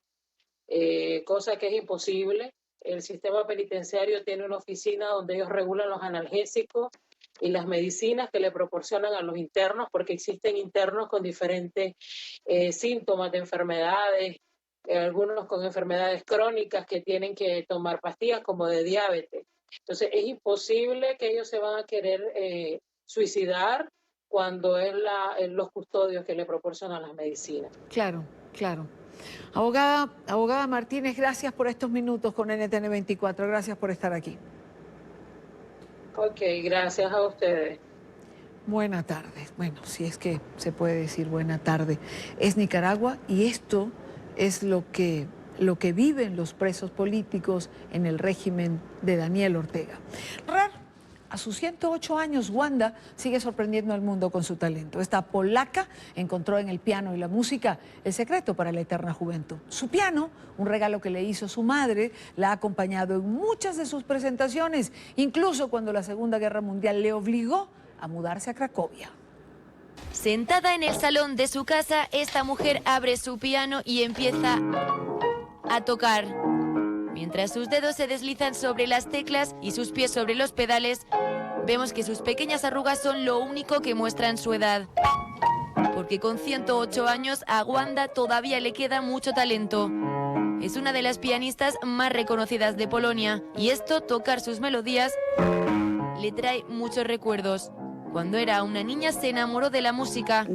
cosa que es imposible. El sistema penitenciario tiene una oficina donde ellos regulan los analgésicos y las medicinas que le proporcionan a los internos, porque existen internos con diferentes síntomas de enfermedades, algunos con enfermedades crónicas que tienen que tomar pastillas como de diabetes. Entonces es imposible que ellos se van a querer suicidar cuando es los custodios que le proporcionan las medicinas. Claro, claro. Abogada Martínez, gracias por estos minutos con NTN 24. Gracias por estar aquí. Ok, gracias a ustedes. Buena tarde. Bueno, si es que se puede decir buena tarde. Es Nicaragua y esto es lo que viven los presos políticos en el régimen de Daniel Ortega. A sus 108 años, Wanda sigue sorprendiendo al mundo con su talento. Esta polaca encontró en el piano y la música el secreto para la eterna juventud. Su piano, un regalo que le hizo su madre, la ha acompañado en muchas de sus presentaciones, incluso cuando la Segunda Guerra Mundial le obligó a mudarse a Cracovia. Sentada en el salón de su casa, esta mujer abre su piano y empieza a tocar. Mientras sus dedos se deslizan sobre las teclas y sus pies sobre los pedales, vemos que sus pequeñas arrugas son lo único que muestran su edad. Porque con 108 años a Wanda todavía le queda mucho talento. Es una de las pianistas más reconocidas de Polonia y esto, tocar sus melodías, le trae muchos recuerdos. Cuando era una niña se enamoró de la música.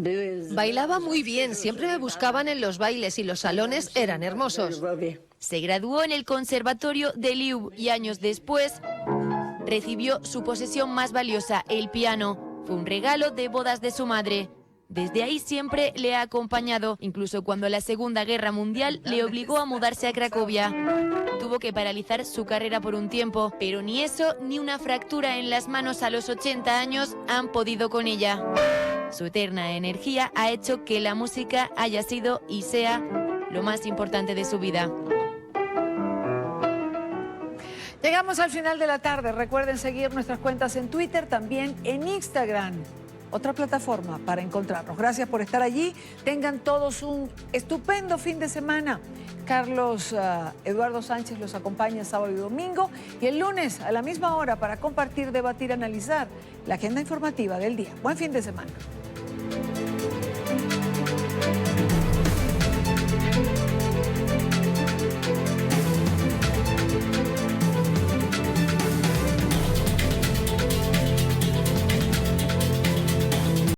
Bailaba muy bien, siempre me buscaban en los bailes y los salones eran hermosos. Se graduó en el Conservatorio de Lviv y años después recibió su posesión más valiosa, el piano. Fue un regalo de bodas de su madre. Desde ahí siempre le ha acompañado, incluso cuando la Segunda Guerra Mundial le obligó a mudarse a Cracovia. Tuvo que paralizar su carrera por un tiempo, pero ni eso ni una fractura en las manos a los 80 años han podido con ella. Su eterna energía ha hecho que la música haya sido y sea lo más importante de su vida. Llegamos al final de la tarde. Recuerden seguir nuestras cuentas en Twitter, también en Instagram. Otra plataforma para encontrarnos. Gracias por estar allí. Tengan todos un estupendo fin de semana. Carlos Eduardo Sánchez los acompaña sábado y domingo y el lunes a la misma hora para compartir, debatir, analizar la agenda informativa del día. Buen fin de semana.